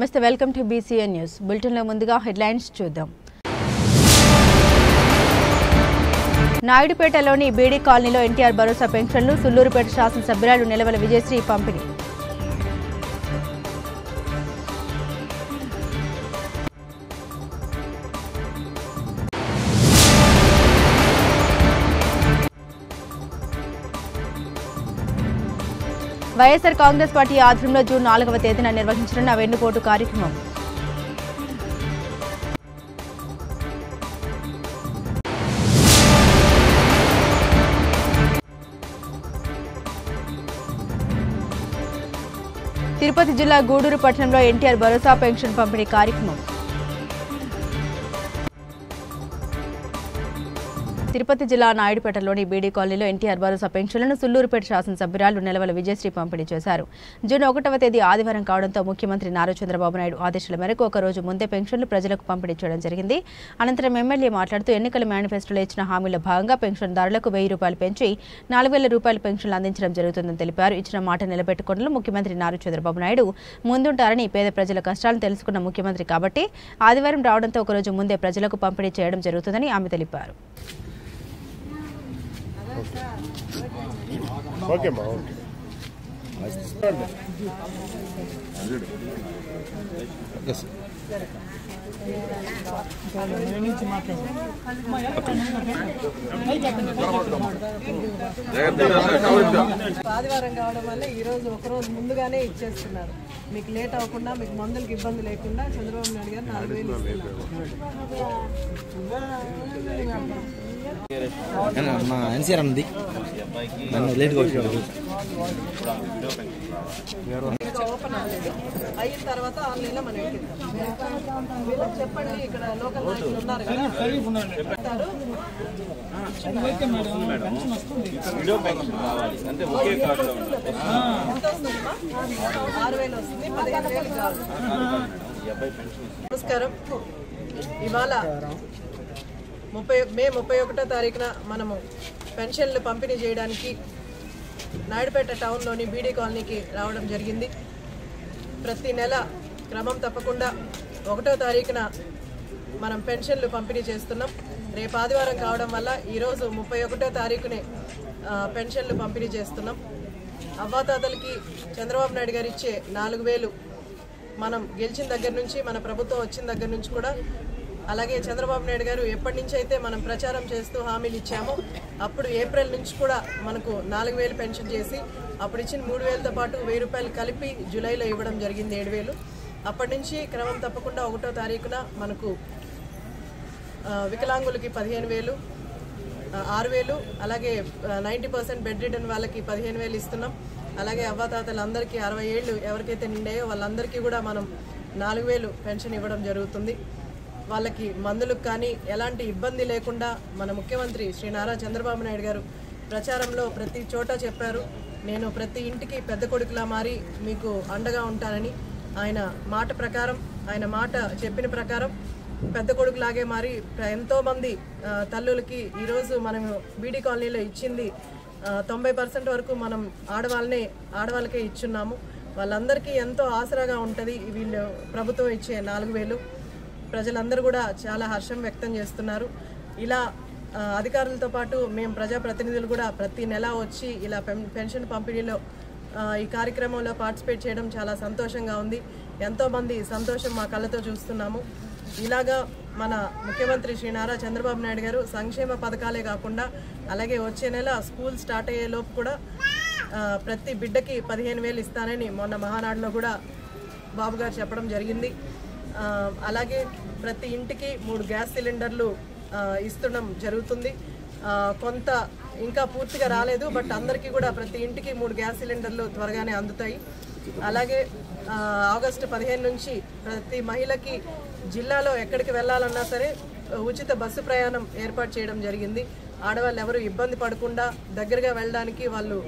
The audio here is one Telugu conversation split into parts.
నమస్తే welcome to BCN news bulletin లో ముందుగా హెడ్లైన్స్ చూద్దాం. నాయుడుపేటలోని బీడీ కాలనీలో ఎన్టీఆర్ భరోసా పెన్షన్లు సుల్లూరుపేట శాసనసభ్యురాలు నిలవల విజయశ్రీ పంపిణీ. వైఎస్ఆర్ కాంగ్రెస్ పార్టీ ఆధ్వర్యంలో జూన్ 4వ తేదీన నిర్వహించనున్న వెన్నుపోటు కార్యక్రమం. తిరుపతి జిల్లా గూడూరు పట్టణంలో ఎన్టీఆర్ భరోసా పెన్షన్ పంపిణీ కార్యక్రమం. తిరుపతి జిల్లా నాయుడుపేటలోని బీడీ కాలనీలో ఎన్టీఆర్ భరోసా పెన్షన్లను సుల్లూరుపేట శాసనసభ్యురాలు నిలవల విజయశ్రీ పంపిణీ చేశారు. జూన్ 1వ తేదీ ఆదివారం కావడంతో ముఖ్యమంత్రి నారా చంద్రబాబు నాయుడు ఆదేశాల మేరకు ఒక రోజు ముందే పెన్షన్లు ప్రజలకు పంపిణీ చేయడం జరిగింది. అనంతరం ఎమ్మెల్యే మాట్లాడుతూ ఎన్నికల మేనిఫెస్టోలో ఇచ్చిన హామీలో భాగంగా పెన్షన్దారులకు ₹1000 పెంచి ₹4000 పెన్షన్లు అందించడం జరుగుతుందని తెలిపారు. ఇచ్చిన మాట నిలబెట్టుకున్నట్లు ముఖ్యమంత్రి నారా చంద్రబాబు నాయుడు ముందుంటారని, పేద ప్రజల కష్టాలను తెలుసుకున్న ముఖ్యమంత్రి కాబట్టి ఆదివారం రావడంతో ఒక రోజు ముందే ప్రజలకు పంపిణీ చేయడం జరుగుతుందని ఆమె తెలిపారు. ఆదివారం కావడం వల్ల ఈరోజు ఒకరోజు ముందుగానే ఇచ్చేస్తున్నారు. మీకు లేట్ అవ్వకుండా, మీకు మందులకు ఇబ్బంది లేకుండా చంద్రబాబు నాయుడు గారు 4000 ఎన్సీఆర్ అన్నది నన్ను లేట్గా వచ్చాడు. ఓపెన్ అయిన తర్వాత ఆన్లైన్లో మనం వీళ్ళకి చెప్పండి. ఇక్కడ లోకల్ నాయకులు ఉన్నారు కదా, చెప్తారు. ఎంత వస్తుందమ్మా? 6000 వస్తుంది, 15000 కాదు. నమస్కారం. ఇవాళ మే 31వ తారీఖున మనము పెన్షన్లు పంపిణీ చేయడానికి నాయుడుపేట టౌన్లోని బీడీ కాలనీకి రావడం జరిగింది. ప్రతి నెల క్రమం తప్పకుండా 1వ తారీఖున మనం పెన్షన్లు పంపిణీ చేస్తున్నాం. రేపు ఆదివారం కావడం వల్ల ఈరోజు 31వ తారీఖునే పెన్షన్లు పంపిణీ చేస్తున్నాం. అవ్వాతాతలకి చంద్రబాబు నాయుడు గారు ఇచ్చే 4000 మనం గెలిచిన దగ్గర నుంచి, మన ప్రభుత్వం వచ్చిన దగ్గర నుంచి కూడా, అలాగే చంద్రబాబు నాయుడు గారు ఎప్పటి నుంచి అయితే మనం ప్రచారం చేస్తూ హామీలు ఇచ్చామో అప్పుడు ఏప్రిల్ నుంచి కూడా మనకు 4000 పెన్షన్ చేసి, అప్పుడు ఇచ్చిన 3000తో పాటు ₹1000 కలిపి జూలైలో ఇవ్వడం జరిగింది 7000. అప్పటి నుంచి క్రమం తప్పకుండా 1వ తారీఖున మనకు వికలాంగులకి 15000, 6000, అలాగే 90% బెడ్ రిడన్ వాళ్ళకి 15000 ఇస్తున్నాం. అలాగే అవ్వాతాతలందరికీ 60 ఏళ్ళు ఎవరికైతే నిండాయో వాళ్ళందరికీ కూడా మనం 4000 పెన్షన్ ఇవ్వడం జరుగుతుంది. వాళ్ళకి మందులకు కానీ ఎలాంటి ఇబ్బంది లేకుండా మన ముఖ్యమంత్రి శ్రీ నారా చంద్రబాబు నాయుడు గారు ప్రచారంలో ప్రతి చోట చెప్పారు, నేను ప్రతి ఇంటికి పెద్ద కొడుకులా మారి మీకు అండగా ఉంటానని. ఆయన మాట ప్రకారం, ఆయన మాట చెప్పిన ప్రకారం పెద్ద కొడుకులాగే మారి ఎంతోమంది తల్లులకి ఈరోజు మనం బీడీ కాలనీలో ఇచ్చింది 90% వరకు మనం ఆడవాళ్ళకే ఇచ్చున్నాము. వాళ్ళందరికీ ఎంతో ఆసరాగా ఉంటుంది వీళ్ళు ప్రభుత్వం ఇచ్చే 4000. ప్రజలందరూ కూడా చాలా హర్షం వ్యక్తం చేస్తున్నారు. ఇలా అధికారులతో పాటు మేము ప్రజాప్రతినిధులు కూడా ప్రతి నెల వచ్చి ఇలా పెన్షన్ పంపిణీలో ఈ కార్యక్రమంలో పార్టిసిపేట్ చేయడం చాలా సంతోషంగా ఉంది. ఎంతోమంది సంతోషం మా కళ్ళతో చూస్తున్నాము. ఇలాగా మన ముఖ్యమంత్రి శ్రీ నారా చంద్రబాబు నాయుడు గారు సంక్షేమ పథకాలే కాకుండా, అలాగే వచ్చే నెల స్కూల్ స్టార్ట్ అయ్యే లోపు కూడా ప్రతి బిడ్డకి 15000 ఇస్తానని మొన్న మహానాడులో కూడా బాబు గారు చెప్పడం జరిగింది. అలాగే ప్రతి ఇంటికి 3 గ్యాస్ సిలిండర్లు ఇస్తడం జరుగుతుంది. కొంత ఇంకా పూర్తిగా రాలేదు, బట్ అందరికీ కూడా ప్రతి ఇంటికి 3 గ్యాస్ సిలిండర్లు త్వరగానే అందుతాయి. అలాగే ఆగస్టు 15 నుంచి ప్రతి మహిళకి జిల్లాలో ఎక్కడికి వెళ్ళాలన్నా సరే ఉచిత బస్సు ప్రయాణం ఏర్పాటు చేయడం జరిగింది. ఆడవాళ్ళు ఎవరు ఇబ్బంది పడకుండా దగ్గరగా వెళ్ళడానికి, వాళ్ళు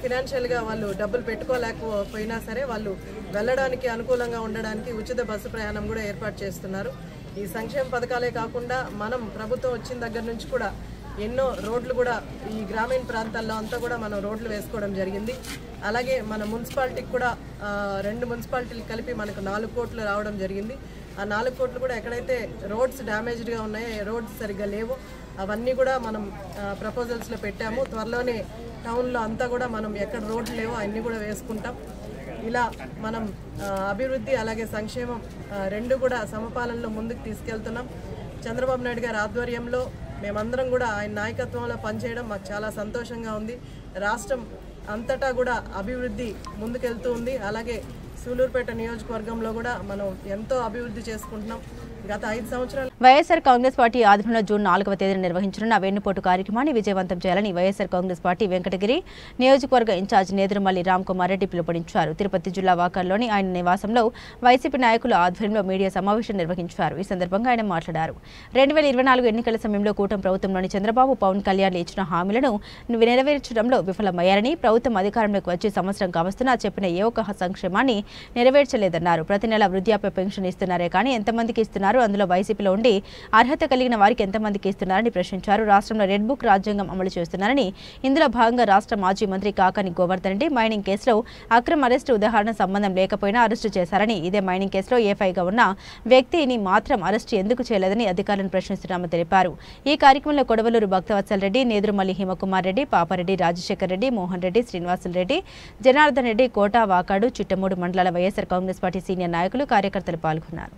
ఫినాన్షియల్గా వాళ్ళు డబ్బులు పెట్టుకోలేకపోయినా సరే వాళ్ళు వెళ్ళడానికి అనుకూలంగా ఉండడానికి ఉచిత బస్సు ప్రయాణం కూడా ఏర్పాటు చేస్తున్నారు. ఈ సంక్షేమ పథకాలే కాకుండా మనం ప్రభుత్వం వచ్చిన దగ్గర నుంచి కూడా ఎన్నో రోడ్లు కూడా ఈ గ్రామీణ ప్రాంతాల్లో అంతా కూడా మనం రోడ్లు వేసుకోవడం జరిగింది. అలాగే మన మున్సిపాలిటీకి కూడా 2 మున్సిపాలిటీలు కలిపి మనకు 4 కోట్లు రావడం జరిగింది. ఆ 4 కోట్లు కూడా ఎక్కడైతే రోడ్స్ డ్యామేజ్డ్గా ఉన్నాయో, రోడ్స్ సరిగ్గా లేవో అవన్నీ కూడా మనం ప్రపోజల్స్లో పెట్టాము. త్వరలోనే టౌన్లో అంతా కూడా మనం ఎక్కడ రోడ్లు లేవో అన్నీ కూడా వేసుకుంటాం. ఇలా మనం అభివృద్ధి అలాగే సంక్షేమం రెండు కూడా సమపాలనలో ముందుకు తీసుకెళ్తున్నాం. చంద్రబాబు నాయుడు గారి ఆధ్వర్యంలో మేమందరం కూడా ఆయన నాయకత్వంలో పనిచేయడం మాకు చాలా సంతోషంగా ఉంది. రాష్ట్రం అంతటా కూడా అభివృద్ధి ముందుకెళ్తూ ఉంది. అలాగే సూలూరుపేట నియోజకవర్గంలో కూడా మనం ఎంతో అభివృద్ధి చేసుకుంటున్నాం. గత 5 సంవత్సరాలు వైఎస్ఆర్ కాంగ్రెస్ పార్టీ ఆధ్వర్యంలో జూన్ 4వ తేదీన నిర్వహించనున్న వెన్నుపోటు కార్యక్రమాన్ని విజయవంతం చేయాలని వైఎస్ఆర్ కాంగ్రెస్ పార్టీ వెంకటగిరి నియోజకవర్గ ఇన్ఛార్జ్ నేదురుమల్లి రామ్ కుమార్ రెడ్డి పిలుపునిచ్చారు. తిరుపతి జిల్లా వాకర్లోని ఆయన నివాసంలో వైసీపీ నాయకుల ఆధ్వర్యంలో మీడియా సమావేశం నిర్వహించారు. ఈ సందర్భంగా ఆయన మాట్లాడారు. 2024 ఎన్నికల సమయంలో కూటమి ప్రభుత్వంలోని చంద్రబాబు, పవన్ కళ్యాణ్ ఇచ్చిన హామీలను నెరవేర్చడంలో విఫలమయ్యారని, ప్రభుత్వం అధికారంలోకి వచ్చి సంవత్సరం కావస్తున్నా చెప్పిన ఏ ఒక్క సంక్షేమాన్ని నెరవేర్చలేదన్నారు. ప్రతి నెల వృద్ధాప్య పెన్షన్ ఇస్తున్నారే కానీ ఎంతమందికి ఇస్తున్నారు, అందులో వైసీపీలో ఉండి అర్హత కలిగిన వారికి ఎంతమందికి ఇస్తున్నారని ప్రశ్నించారు. రాష్ట్రంలో రెడ్ బుక్ రాజ్యాంగం అమలు చేస్తున్నారని, ఇందులో భాగంగా రాష్ట్ర మాజీ మంత్రి కాకాని గోవర్ధన్ రెడ్డి మైనింగ్ కేసులో అక్రమ అరెస్టు ఉదాహరణ సంబంధం లేకపోయినా అరెస్టు చేశారని, ఇదే మైనింగ్ కేసులో ఏఫైగా ఉన్న వ్యక్తిని మాత్రం అరెస్టు ఎందుకు చేయలేదని అధికారులను ప్రశ్నిస్తున్నామని తెలిపారు. ఈ కార్యక్రమంలో కొడవలూరు భక్తవత్సల్ రెడ్డి, నేదురుమల్లి హిమకుమార్ రెడ్డి, పాపారెడ్డి, రాజశేఖర్ రెడ్డి, మోహన్ రెడ్డి, శ్రీనివాసులు రెడ్డి, జనార్దన్ రెడ్డి, కోట, వాకాడు, చిట్టమూడు మండలాల వైఎస్ఆర్ కాంగ్రెస్ పార్టీ సీనియర్ నాయకులు, కార్యకర్తలు పాల్గొన్నారు.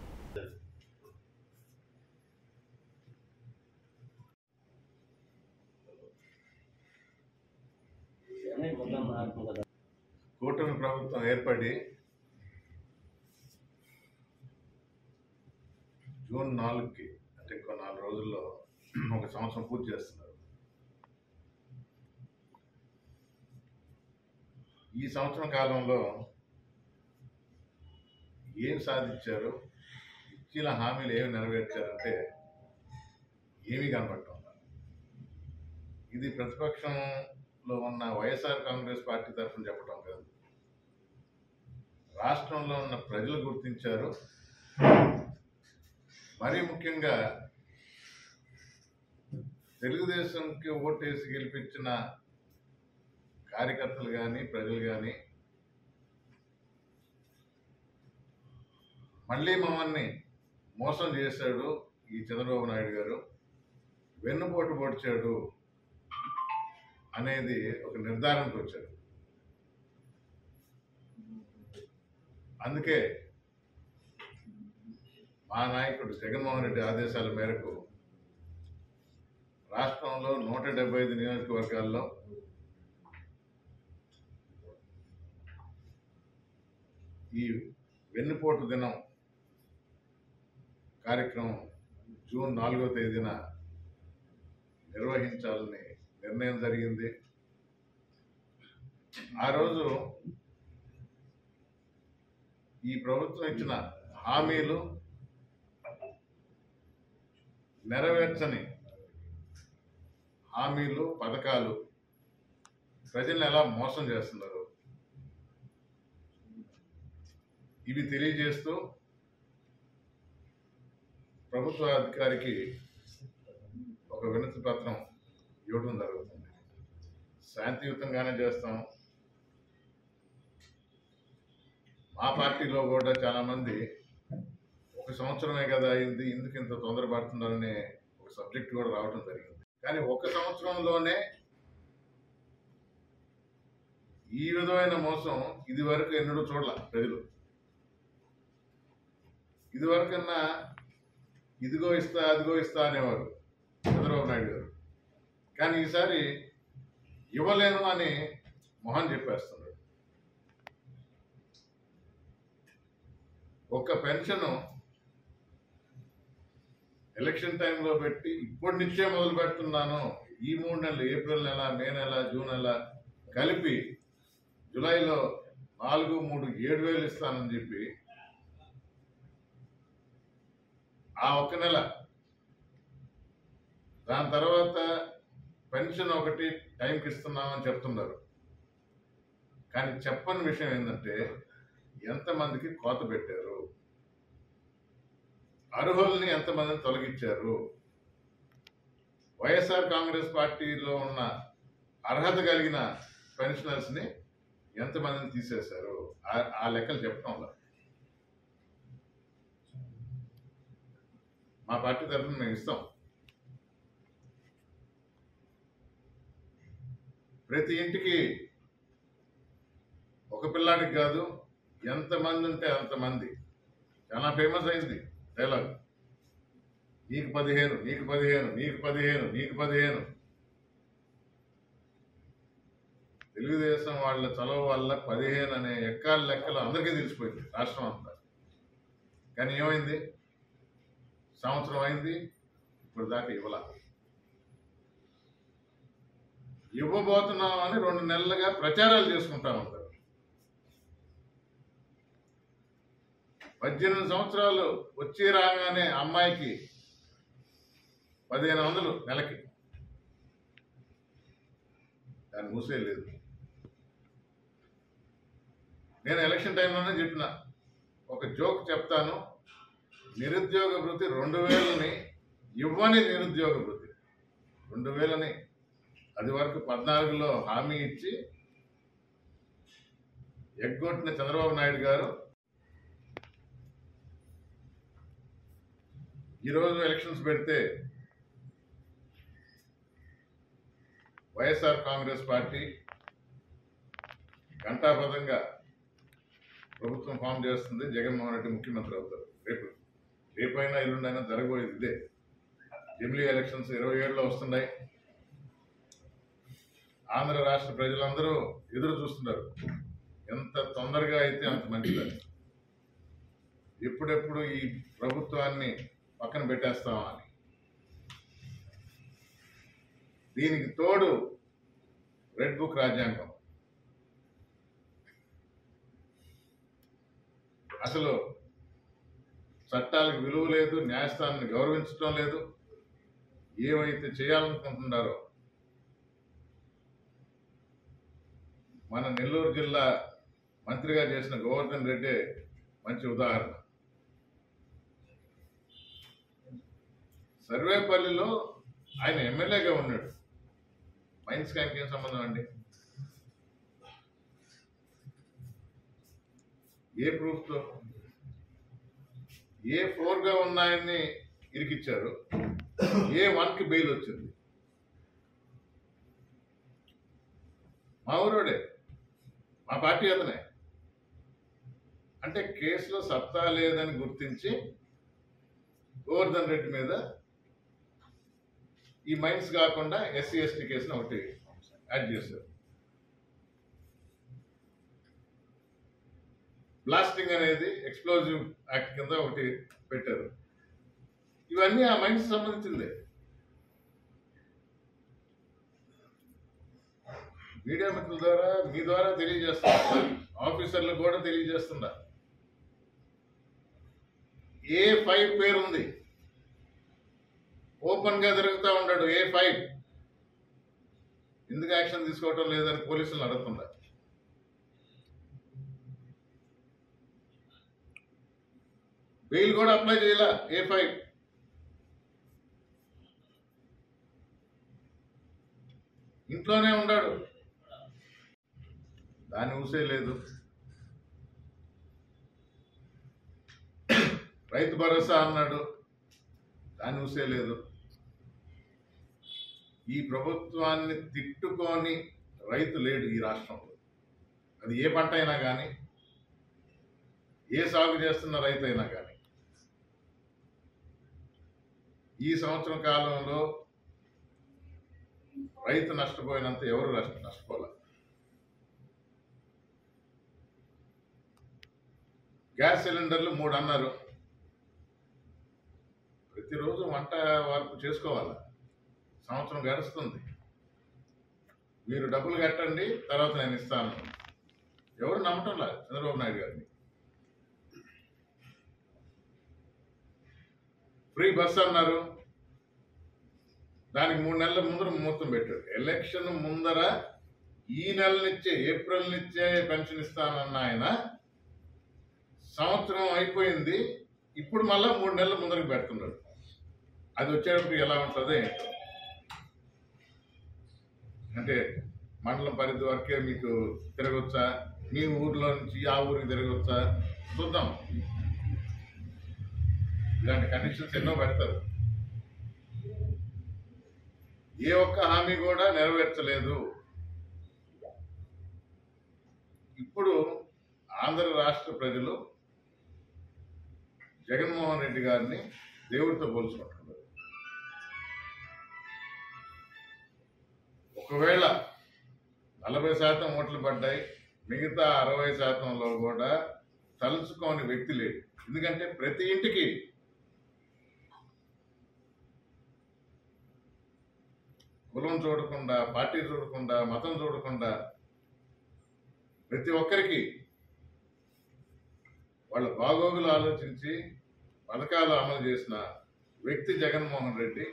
కూటమి ప్రభుత్వం ఏర్పడి జూన్ 4కి అంటే ఇంకో 4 రోజుల్లో 1 సంవత్సరం పూర్తి చేస్తున్నారు. ఈ సంవత్సరం కాలంలో ఏం సాధించారు, ఇచ్చిన హామీలు ఏమి నెరవేర్చారంటే ఏమీ కనపడటం. ఇది ప్రతిపక్షంలో ఉన్న వైఎస్ఆర్ కాంగ్రెస్ పార్టీ తరఫున చెప్పడం కాదు, రాష్ట్రంలో ఉన్న ప్రజలు గుర్తించారు. మరీ ముఖ్యంగా తెలుగుదేశంకి ఓటేసి గెలిపించిన కార్యకర్తలు కానీ ప్రజలు కానీ మళ్ళీ మమ్మల్ని మోసం చేశాడు ఈ చంద్రబాబు నాయుడు గారు, వెన్నుపోటు పొడిచాడు అనేది ఒక నిర్ధారణకు వచ్చారు. అందుకే మా నాయకుడు జగన్మోహన్ రెడ్డి ఆదేశాల మేరకు రాష్ట్రంలో 175 నియోజకవర్గాల్లో ఈ వెన్నుపోటు దినం కార్యక్రమం జూన్ 4వ తేదీన నిర్వహించాలని నిర్ణయం జరిగింది. ఆ రోజు ఈ ప్రభుత్వం ఇచ్చిన హామీలు నెరవేర్చని హామీలు, పథకాలు ప్రజల్ని ఎలా మోసం చేస్తున్నారు ఇవి తెలియజేస్తూ ప్రభుత్వ అధికారికి ఒక వినతి పత్రం ఇవ్వడం జరుగుతుంది. శాంతియుతంగానే చేస్తాం. మా పార్టీలో కూడా చాలామంది 1 సంవత్సరమే కదా అయింది, ఎందుకు ఇంత తొందరపడుతున్నారనే ఒక సబ్జెక్ట్ కూడా రావడం జరిగింది. కానీ 1 సంవత్సరంలోనే ఈ విధమైన మోసం ఇదివరకు ఎన్నడూ చూడాల ప్రజలు. ఇదివరకన్నా ఇదిగో ఇస్తా అదిగో ఇస్తా అనేవారు చంద్రబాబు నాయుడు గారు. కానీ ఈసారి ఇవ్వలేను అని మొహం చెప్పేస్తున్నాడు. ఒక్క పెన్షను ఎలక్షన్ టైంలో పెట్టి ఇప్పటి నుంచే మొదలు పెడుతున్నాను, ఈ 3 నెలలు ఏప్రిల్ నెల, మే నెల, జూన్ నెల కలిపి జూలైలో 4, 3, 7,000 ఇస్తానని చెప్పి ఆ 1 నెల, దాని తర్వాత పెన్షన్ ఒకటి టైంకి ఇస్తున్నామని చెప్తున్నారు. కానీ చెప్పని విషయం ఏంటంటే ఎంతమందికి కోత పెట్టారు, అర్హుల్ని ఎంతమందిని తొలగించారు, వైఎస్ఆర్ కాంగ్రెస్ పార్టీలో ఉన్న అర్హత కలిగిన పెన్షనర్స్ని ఎంతమందిని తీసేశారు ఆ లెక్కలు చెప్పడం. మా పార్టీ తరఫున మేము ఇస్తాం. ప్రతి ఇంటికి ఒక పిల్లాడికి కాదు, ఎంతమంది ఉంటే అంతమంది. చాలా ఫేమస్ అయింది డైలాగ్, నీకు 15, నీకు 15, నీకు 15, నీకు 15. తెలుగుదేశం వాళ్ళ చలవ వల్ల 15 అనే ఎక్కాల లెక్కలు అందరికీ తెలిసిపోయింది రాష్ట్రం అంతా. కానీ ఏమైంది? సంవత్సరం అయింది, ఇప్పుడు దాకా ఇవ్వబోతున్నాం అని 2 నెలలుగా ప్రచారాలు చేసుకుంటా ఉంటారు. 18 సంవత్సరాలు వచ్చి రాగానే అమ్మాయికి 1500 నెలకి. దాన్ని మూసేయలేదు. నేను ఎలక్షన్ టైంలోనే చెప్పిన, ఒక జోక్ చెప్తాను, నిరుద్యోగ భృతి 2000ని ఇవ్వని నిరుద్యోగ భృతి 2000ని అది వరకు 14లో హామీ ఇచ్చి ఎగ్గొట్టిన చంద్రబాబు నాయుడు గారు ఈరోజు ఎలక్షన్స్ పెడితే వైఎస్ఆర్ కాంగ్రెస్ పార్టీ ఘంటాపథంగా ప్రభుత్వం ఫామ్ చేస్తుంది. జగన్మోహన్ రెడ్డి ముఖ్యమంత్రి అవుతారు. రేపైనా ఎల్లుండైనా జరగబోయేది ఇదే. జమిలీ ఎలక్షన్స్ 27లో వస్తున్నాయి. ఆంధ్ర రాష్ట్ర ప్రజలందరూ ఎదురు చూస్తున్నారు, ఎంత తొందరగా అయితే అంత మంచిదని. ఎప్పుడెప్పుడు ఈ ప్రభుత్వాన్ని పక్కన పెట్టేస్తామా అని. దీనికి తోడు రెడ్ బుక్ రాజ్యాంగం. అసలు చట్టాలకు విలువ లేదు, న్యాయస్థానాన్ని గౌరవించడం లేదు. ఏమైతే చేయాలనుకుంటున్నారో, మన నెల్లూరు జిల్లా మంత్రిగా చేసిన గోవర్ధన్ రెడ్డి మంచి ఉదాహరణ. సర్వేపల్లిలో ఆయన ఎమ్మెల్యేగా ఉన్నాడు. మైన్స్ క్యాంప్ ఏం సంబంధం అండి? ఏ ప్రూఫ్తో? A4గా ఉన్నాయని ఇరికిచ్చారు, A1కి బెయిల్ వచ్చింది. మా ఊరోడే, మా పార్టీ అతనే. అంటే కేసులో సత్తా లేదని గుర్తించి గోవర్ధన్ రెడ్డి మీద ఈ మైన్స్ కాకుండా SC/ST కేసును ఒకటి యాడ్ చేశారు. బ్లాస్టింగ్ అనేది ఎక్స్ప్లోజివ్ యాక్ట్ కింద ఒకటి పెట్టారు. ఇవన్నీ ఆ మైన్స్ సంబంధించిందే. మీడియా మిత్రుల ద్వారా, మీ ద్వారా తెలియజేస్తున్నా, ఆఫీసర్లకు కూడా తెలియజేస్తున్నా. A5 పేరుంది, ఓపెన్ గా తిరుగుతూ ఉన్నాడు. A5 ఎందుకు యాక్షన్ తీసుకోవటం లేదని పోలీసులను అడుగుతున్నారు. బెయిల్ కూడా అప్లై చేయాల. A5 ఇంట్లోనే ఉన్నాడు, దాన్ని ఊసేయలేదు. రైతు భరోసా అన్నాడు, దాన్ని ఊసేయలేదు. ఈ ప్రభుత్వాన్ని తిట్టుకొని రైతు లేడు ఈ రాష్ట్రంలో. అది ఏ పంట అయినా కానీ, ఏ సాగు చేస్తున్న రైతు అయినా కానీ. ఈ సంవత్సరం కాలంలో రైతు నష్టపోయినంత ఎవరు నష్టపోలే. గ్యాస్ సిలిండర్లు 3 అన్నారు. ప్రతిరోజు వంట వరకు చేసుకోవాలి. సంవత్సరం గడుస్తుంది. మీరు డబ్బులు కట్టండి, తర్వాత నేను ఇస్తాను. ఎవరు నమ్మటం లేదు చంద్రబాబు నాయుడు గారిని. ఫ్రీ బస్ అన్నారు, దానికి 3 నెలల ముందర ముహూర్తం పెట్టాడు. ఎలక్షన్ ముందర ఈ నెలనిచ్చే, ఏప్రిల్ నుంచే పెన్షన్ ఇస్తానన్న ఆయన సంవత్సరం అయిపోయింది, ఇప్పుడు మళ్ళా 3 నెలల ముందరకు పెడుతున్నాడు. అది వచ్చేటప్పుడు ఎలా ఉంటుందో ఏంటో. అంటే మండలం పరిధి వరకే మీకు తిరగొచ్చా, మీ ఊర్లో నుంచి ఆ ఊరికి తిరగొచ్చా చూద్దాం. ఇలాంటి కండిషన్స్ ఎన్నో పెడతారు. ఏ ఒక్క హామీ కూడా నెరవేర్చలేదు. ఇప్పుడు ఆంధ్ర రాష్ట్ర ప్రజలు జగన్మోహన్ రెడ్డి గారిని దేవుడితో పోల్చుకుంటున్నారు. ఒకవేళ 40% ఓట్లు పడ్డాయి, మిగతా 60%లో కూడా తలుచుకోని వ్యక్తి లేడు. ఎందుకంటే ప్రతి ఇంటికి కులం చూడకుండా, పార్టీ చూడకుండా, మతం చూడకుండా ప్రతి ఒక్కరికి వాళ్ళ బాగోగులు ఆలోచించి పథకాలు అమలు చేసిన వ్యక్తి జగన్మోహన్ రెడ్డి.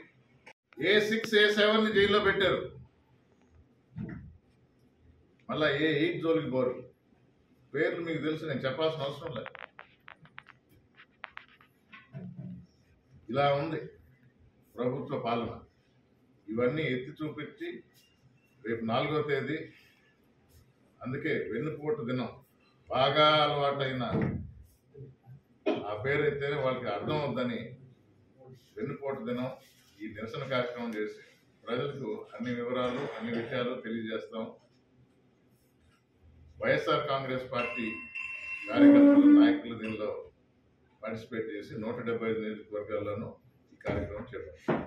A6, A7 జైల్లో పెట్టారు, మళ్ళా A8 జోలికి పోరు. పేర్లు మీకు తెలుసు, నేను చెప్పాల్సిన అవసరం లేదు. ఇలా ఉంది ప్రభుత్వ పాలన. ఇవన్నీ ఎత్తి చూపించి రేపు 4వ తేదీ, అందుకే వెన్నుపోటు దినం, బాగా అలవాటైన ఆ పేరైతేనే వాళ్ళకి అర్థం అవుద్దని వెన్నుపోటు దినం ఈ నిరసన కార్యక్రమం చేసి ప్రజలకు అన్ని వివరాలు, అన్ని విషయాలు తెలియజేస్తాం. వైఎస్ఆర్ కాంగ్రెస్ పార్టీ కార్యకర్తలు, నాయకులు దీనిలో పార్టిసిపేట్ చేసి 175 నియోజకవర్గాల్లోనూ ఈ కార్యక్రమం చేపట్టారు.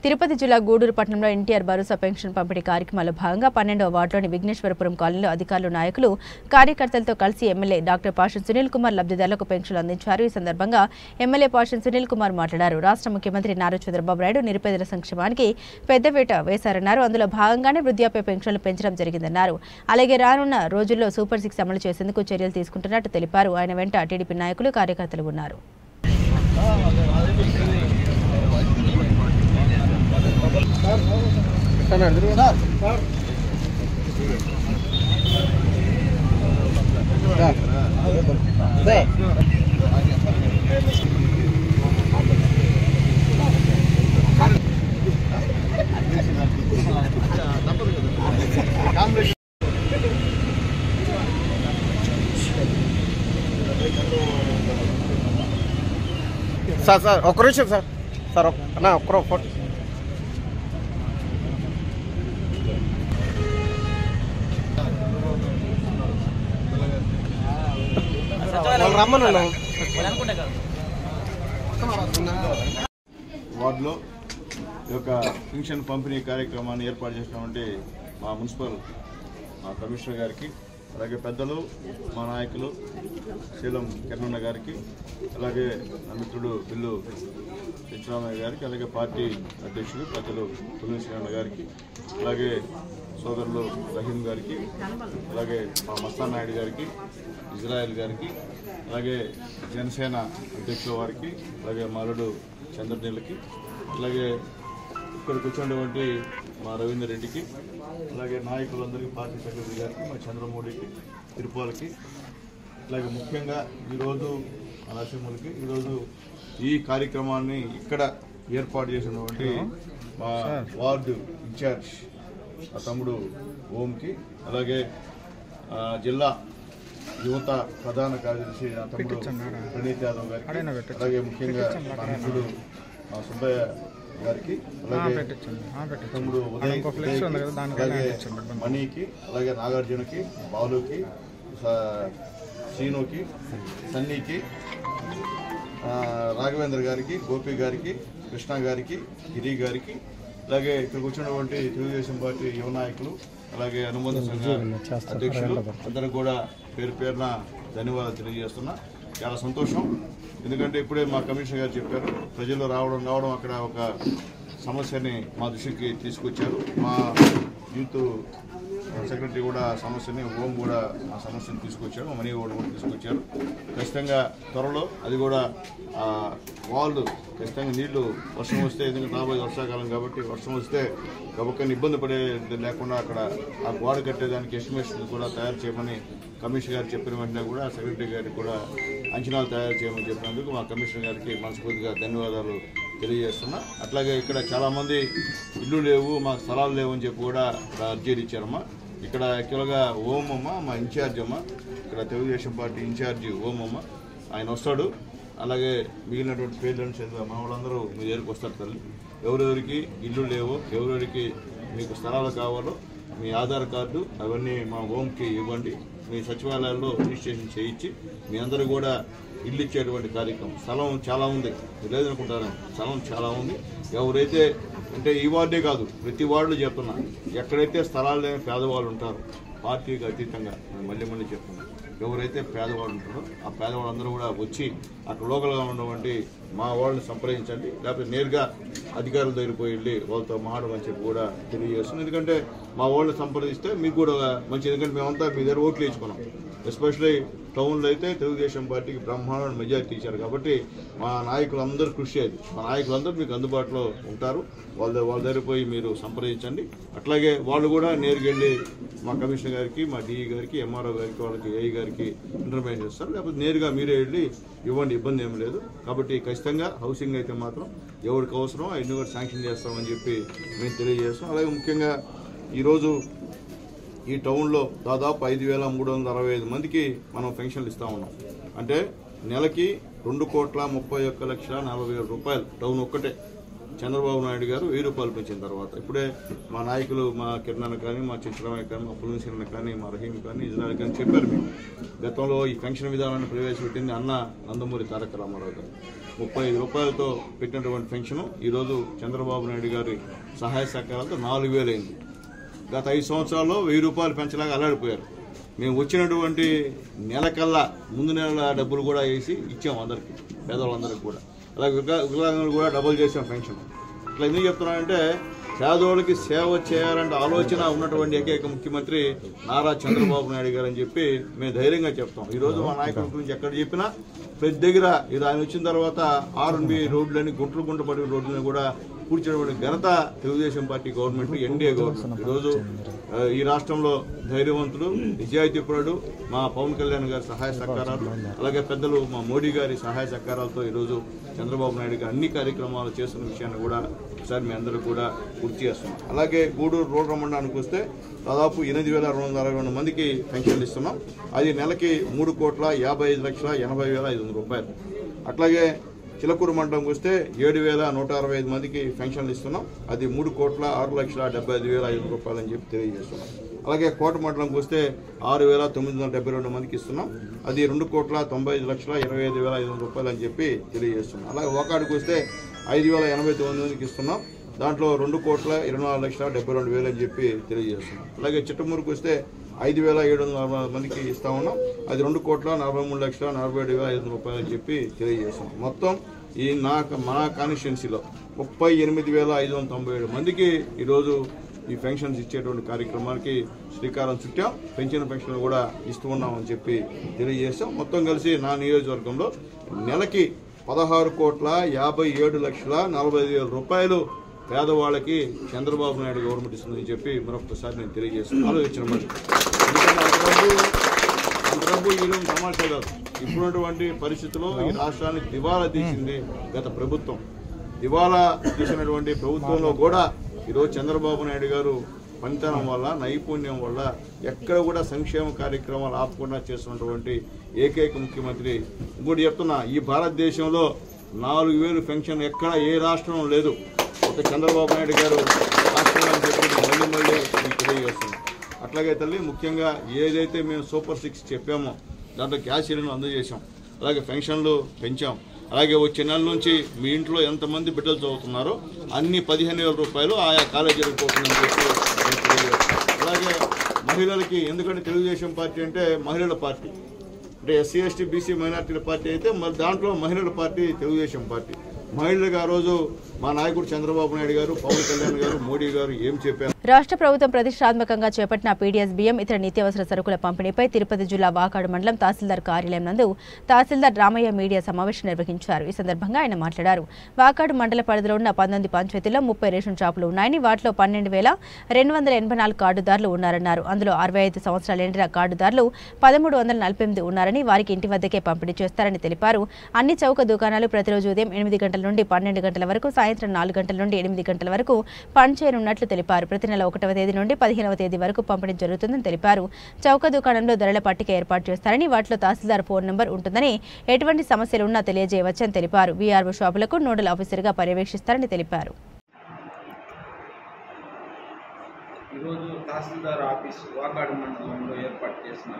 తిరుపతి జిల్లా గూడూరు పట్టణంలో ఎన్టీఆర్ భరోసా పెన్షన్ పంపిణీ కార్యక్రమంలో భాగంగా 12వ వార్డులోని విఘ్నేశ్వరపురం కాలనీలో అధికారులు, నాయకులు, కార్యకర్తలతో కలిసి ఎమ్మెల్యే డాక్టర్ పాషన్ సునీల్ కుమార్ లబ్ధిదారులకు పెన్షన్లు అందించారు. ఈ సందర్భంగా ఎమ్మెల్యే పాషన్ సునీల్ కుమార్ మాట్లాడారు. రాష్ట్ర ముఖ్యమంత్రి నారా చంద్రబాబు నాయుడు నిరుపేదల సంక్షేమానికి పెద్దపీట వేశారన్నారు. అందులో భాగంగానే వృద్ధాప్య పెన్షన్లు పెంచడం జరిగిందన్నారు. అలాగే రానున్న రోజుల్లో సూపర్ 6 అమలు చేసేందుకు చర్యలు తీసుకుంటున్నట్టు తెలిపారు. ఆయన వెంట టీడీపీ నాయకులు, కార్యకర్తలు ఉన్నారు. సార్ ఒక్క నిమిషం సార్ అన్న ఒక్క ఫోటో వార్డులో ఈ యొక్క పెన్షన్ పంపిణీ కార్యక్రమాన్ని ఏర్పాటు చేసినటువంటి మా మున్సిపల్ కమిషనర్ గారికి, అలాగే పెద్దలు, మా నాయకులు శీలం కిరణ్ గారికి, అలాగే నా మిత్రుడు బిల్లు వెంకటరామయ్య గారికి, అలాగే పార్టీ అధ్యక్షుడు పెద్దలు పుల్లి శ్రీరామ గారికి, అలాగే సోదరులు రహీం గారికి, అలాగే మా మస్తాన్ నాయుడు గారికి, ఇజ్రాయెల్ గారికి, అలాగే జనసేన అధ్యక్షుల వారికి, అలాగే మాలుడు చంద్రనీళ్ళకి, అలాగే ఇక్కడ కూర్చున్నటువంటి మా రవీందర్ రెడ్డికి, అలాగే నాయకులందరికీ, పార్టీ సెక్రటరీ గారికి, మా చంద్రమౌళికి, తిరుపాలకి, అలాగే ముఖ్యంగా ఈరోజు నరసింహులకి, ఈరోజు ఈ కార్యక్రమాన్ని ఇక్కడ ఏర్పాటు చేసినటువంటి మా వార్డు ఇన్ఛార్జ్ మా తమ్ముడు ఓంకి, అలాగే జిల్లా యువత ప్రధాన కార్యదర్శి నా తమ్ముడు ప్రణీత్ యాదవ్ గారికి, అలాగే ముఖ్యంగా మా మిత్రుడు మా సుబ్బయ్య గారికి, అలాగే తమ్ముడు అలాగే మణికి, అలాగే నాగార్జునకి, బాలుకి, శ్రీనుకి, సన్నీకి, రాఘవేంద్ర గారికి, గోపి గారికి, కృష్ణ గారికి, గిరి గారికి, అలాగే ఇక్కడ కూర్చున్నటువంటి తెలుగుదేశం పార్టీ యువ నాయకులు, అలాగే అనుబంధ సంఘ అధ్యక్షులు అందరికి కూడా పేరు పేరున ధన్యవాదాలు తెలియజేస్తున్నా. చాలా సంతోషం. ఎందుకంటే ఇప్పుడే మా కమిషనర్ గారు చెప్పారు, ప్రజలు రావడం అక్కడ ఒక సమస్యని మా దృష్టికి తీసుకొచ్చారు. మా యూత్ సెక్రటరీ కూడా సమస్యని, ఓం కూడా ఆ సమస్యను తీసుకొచ్చారు, మనీ కూడా తీసుకొచ్చారు. ఖచ్చితంగా త్వరలో అది కూడా వాళ్ళు ఖచ్చితంగా నీళ్లు వర్షం వస్తే, ఎందుకంటే రాబోయే వర్షాకాలం కాబట్టి వర్షం వస్తే గబక్కని ఇబ్బంది పడే లేకుండా అక్కడ ఆ గోడ కట్టేదానికి ఎస్టిమేషన్ కూడా తయారు చేయమని కమిషనర్ గారు చెప్పిన వెంటనే కూడా సెక్రటరీ గారికి కూడా అంచనాలు తయారు చేయమని చెప్పినందుకు మా కమిషనర్ గారికి మనస్ఫూర్తిగా ధన్యవాదాలు తెలియజేస్తున్నా. అట్లాగే ఇక్కడ చాలామంది ఇల్లు లేవు, మాకు స్థలాలు లేవు అని చెప్పి కూడా అర్జీలు ఇచ్చారమ్మా. ఇక్కడ యాక్చువల్గా ఓమమ్మ మా ఇన్ఛార్జ్ అమ్మ, ఇక్కడ తెలుగుదేశం పార్టీ ఇన్ఛార్జి ఓమమ్మ, ఆయన వస్తాడు. అలాగే మిగిలినటువంటి పేర్లను చదివా మా వాళ్ళందరూ మీ దగ్గరికి వస్తారు తల్లి. ఎవరెవరికి ఇల్లు లేవో, ఎవరెవరికి మీకు స్థలాలు కావాలో మీ ఆధార్ కార్డు అవన్నీ మా హోమ్కి ఇవ్వండి. మీ సచివాలయాల్లో రిజిస్ట్రేషన్ చేయించి మీ అందరూ కూడా ఇల్లు ఇచ్చేటువంటి కార్యక్రమం. స్థలం చాలా ఉంది, లేదనుకుంటారు, స్థలం చాలా ఉంది. ఎవరైతే అంటే ఈ వార్డే కాదు, ప్రతి వార్డులో చెప్తున్నా, ఎక్కడైతే స్థలాలు లేని పేదవాళ్ళు ఉంటారో పార్టీకి అతీతంగా నేను మళ్ళీ చెప్తున్నా, ఎవరైతే పేదవాళ్ళు ఉంటారో ఆ పేదవాళ్ళందరూ కూడా వచ్చి అక్కడ లోకల్గా ఉన్నటువంటి మా వాళ్ళని సంప్రదించండి. లేకపోతే నేరుగా అధికారుల దగ్గర పోయి వెళ్ళి వాళ్ళతో మాట్లాడమని చెప్పి కూడా తెలియజేస్తున్నాం. ఎందుకంటే మా వాళ్ళని సంప్రదిస్తే మీకు కూడా మంచి, ఎందుకంటే మేమంతా మీ దగ్గర ఓట్లు వేసుకున్నాం. ఎస్పెషల్లీ టౌన్లో అయితే తెలుగుదేశం పార్టీకి బ్రహ్మాండ మెజారిటీ ఇచ్చారు కాబట్టి మా నాయకులందరూ కృషి అయ్యింది. మా నాయకులందరూ మీకు అందుబాటులో ఉంటారు. వాళ్ళ దగ్గర పోయి మీరు సంప్రదించండి. అట్లాగే వాళ్ళు కూడా నేరుగా వెళ్ళి మా కమిషనర్ గారికి, మా డిఈ గారికి, ఎంఆర్ఓ గారికి, వాళ్ళకి ఏఈ గారికి ఇంటర్వ్యూ చేస్తారు. లేకపోతే నేరుగా మీరే వెళ్ళి ఇవ్వండి, ఇబ్బంది ఏమి లేదు. కాబట్టి ఖచ్చితంగా హౌసింగ్ అయితే మాత్రం ఎవరికి అవసరం అవన్నీ కూడా శాంక్షన్ చేస్తామని చెప్పి మేము తెలియజేస్తాం. అలాగే ముఖ్యంగా ఈరోజు ఈ టౌన్లో దాదాపు 5,365 మందికి మనం పెన్షన్లు ఇస్తా ఉన్నాం. అంటే నెలకి 2,31,40,40,000 రూపాయలు టౌన్ ఒక్కటే. చంద్రబాబు నాయుడు గారు 1000 రూపాయలు పెంచిన తర్వాత ఇప్పుడే మా నాయకులు, మా కిరణ్ కానీ, మా చిత్రమయ్య కానీ, మా పులిసిరణ కానీ, మా రహీం కానీ, ఇజ్రాయల్ కానీ చెప్పారు. మేము గతంలో ఈ పెన్షన్ విధానాన్ని ప్రవేశపెట్టింది అన్న నందమూరి తారక రామారావు గారు. 35 రూపాయలతో పెట్టినటువంటి పెన్షన్ ఈరోజు చంద్రబాబు నాయుడు గారి సహాయ సహకారాలతో 4,000 అయింది. గత 5 సంవత్సరాల్లో 1000 రూపాయలు పెంచలాగా అల్లాడిపోయారు. మేము వచ్చినటువంటి నెలకల్లా ముందు నెలల డబ్బులు కూడా వేసి ఇచ్చాము అందరికీ, పేదవాళ్ళందరికీ కూడా. అలాగే వికలాంగులు కూడా డబుల్ చేసాం పెన్షన్. ఇట్లా ఎందుకు చెప్తున్నానంటే పేదోళ్ళకి సేవ చేయాలంటే ఆలోచన ఉన్నటువంటి ఏకైక ముఖ్యమంత్రి నారా చంద్రబాబు నాయుడు గారు అని చెప్పి మేము ధైర్యంగా చెప్తాం. ఈరోజు మా నాయకుల గురించి ఎక్కడ చెప్పినా ప్రతి దగ్గర ఇది ఆయన వచ్చిన తర్వాత R&B రోడ్లని, గుంటలు పడిన రోడ్లని కూడా పూడ్చినటువంటి ఘనత Telugu Desam party government, NDA government. ఈరోజు ఈ రాష్ట్రంలో ధైర్యవంతుడు, నిజాయితీపరుడు మా పవన్ కళ్యాణ్ గారి సహాయ సహకారాలు, అలాగే పెద్దలు మా మోడీ గారి సహాయ సహకారాలతో ఈరోజు చంద్రబాబు నాయుడు గారు అన్ని కార్యక్రమాలు చేస్తున్న విషయాన్ని కూడా ఒకసారి మీ అందరూ కూడా గుర్తు చేస్తున్నాం. అలాగే గూడూరు రూరల్ మండలానికి వస్తే దాదాపు 8,262 మందికి పెన్షన్లు ఇస్తున్నాం. అది నెలకి 3,55,80,500 రూపాయలు. అట్లాగే చిలకూరు మండలంకి వస్తే 7,165 మందికి పెన్షన్లు ఇస్తున్నాం. అది 3,06,75,500 రూపాయలు అని చెప్పి తెలియజేస్తున్నాం. అలాగే కోట మండలంకి వస్తే 6,972 మందికి ఇస్తున్నాం. అది 2,95,25,500 రూపాయలు అని చెప్పి తెలియజేస్తున్నాం. అలాగే ఓకాడికి వస్తే 5,089 మందికి ఇస్తున్నాం. దాంట్లో 2,24,72,000 అని చెప్పి తెలియజేస్తున్నాం. అలాగే చిట్టమూరుకు వస్తే 5,740 మందికి ఇస్తా ఉన్నాం. అది 2,43,47,500 రూపాయలు అని చెప్పి తెలియజేస్తున్నాం. మొత్తం ఈ మన కాన్స్టిట్యున్సీలో 38,597 మందికి ఈరోజు ఈ పెన్షన్స్ ఇచ్చేటువంటి కార్యక్రమానికి శ్రీకారం చుట్టాం. పెంచిన పెన్షన్లు కూడా ఇస్తూ ఉన్నామని చెప్పి తెలియజేస్తాం. మొత్తం కలిసి నా నియోజకవర్గంలో నెలకి 16,57,40,000 రూపాయలు పేదవాళ్ళకి చంద్రబాబు నాయుడు గవర్నమెంట్ ఇస్తుందని చెప్పి మరొకసారి నేను తెలియజేస్తాను. ఆలోచించిన మరి అంత డబ్బు ఈరోజు సమాచారం కాదు. ఇప్పుడున్నటువంటి పరిస్థితుల్లో ఈ రాష్ట్రానికి దివాలా తీసింది గత ప్రభుత్వం. దివాలా తీసినటువంటి ప్రభుత్వంలో కూడా ఈరోజు చంద్రబాబు నాయుడు గారు పనితనం వల్ల, నైపుణ్యం వల్ల ఎక్కడ కూడా సంక్షేమ కార్యక్రమాలు ఆపకుండా చేస్తున్నటువంటి ఏకైక ముఖ్యమంత్రి. ఇంకోటి చెప్తున్నా, ఈ భారతదేశంలో 4,000 పెన్షన్ ఎక్కడ ఏ రాష్ట్రం లేదు. ఒక చంద్రబాబు నాయుడు గారు రాష్ట్రంలో చెప్పి మళ్ళీ మీకు తెలియజేస్తున్నాం. అట్లాగే తల్లి, ముఖ్యంగా ఏదైతే మేము సూపర్ 6 చెప్పామో దాంట్లో గ్యాస్ సిలిండర్ అందజేశాం. అలాగే పెన్షన్లు పెంచాం. అలాగే వచ్చే నెల నుంచి మీ ఇంట్లో ఎంతమంది బిడ్డలు చదువుతున్నారో అన్ని 15,000 రూపాయలు ఆయా కాలేజీలకు పోతుందని చెప్పి తెలియజేస్తాం. అలాగే మహిళలకి, ఎందుకంటే తెలుగుదేశం పార్టీ అంటే మహిళల పార్టీ, అంటే SC, ST, BC మైనార్టీల పార్టీ అయితే మరి దాంట్లో మహిళల పార్టీ తెలుగుదేశం పార్టీ. మహిళలకు ఆ రోజు మా నాయకుడు చంద్రబాబు నాయుడు గారు, పవన్ కళ్యాణ్ గారు, మోడీ గారు ఏం చెప్పారు? రాష్ట్ర ప్రభుత్వం ప్రతిష్టాత్మకంగా చేపట్టిన పీడీఎస్ బియ్యం ఇతర నిత్యావసర సరుకుల పంపిణీపై తిరుపతి జిల్లా వాకాడు మండలం తహసీల్దార్ కార్యాలయం నందు తహసీల్దార్ రామయ్య మీడియా సమావేశం నిర్వహించారు. ఈ సందర్భంగా ఆయన మాట్లాడారు. వాకాడు మండల పరిధిలో ఉన్న 19 పంచాయతీల్లో 30 రేషన్ షాపులు ఉన్నాయని, వాటిలో 12,284 కార్డుదారులు ఉన్నారన్నారు. అందులో 65 సంవత్సరాలు ఎండిన కార్డుదారులు 1348 ఉన్నారని, వారికి ఇంటి వద్దకే పంపిణీ చేస్తారని తెలిపారు. అన్ని చౌక దుకాణాలు ప్రతిరోజు ఉదయం 8 గంటల నుండి 12 గంటల వరకు, సాయంత్రం 4 గంటల నుండి 8 గంటల వరకు పనిచేయనున్నట్లు తెలిపారు. ప్రతి నెల 1వ తేదీ నుండి 15వ తేదీ వరకు పంపిణీ జరుగుతుందని తెలిపారు. చౌక దుకాణంలో ధరల పట్టిక ఏర్పాటు చేస్తారని, వాటిలో తహసీల్దార్ ఫోన్ నంబర్ ఉంటుందని, ఎటువంటి సమస్యలు ఉన్నా తెలియజేయవచ్చని తెలిపారు. వీఆర్ఓ షాపులకు నోడల్ ఆఫీసర్గా పర్యవేక్షిస్తారని తెలిపారు. ఈరోజు తహసీల్దార్ ఆఫీస్ వాకాడు మండలంలో ఏర్పాటు చేసిన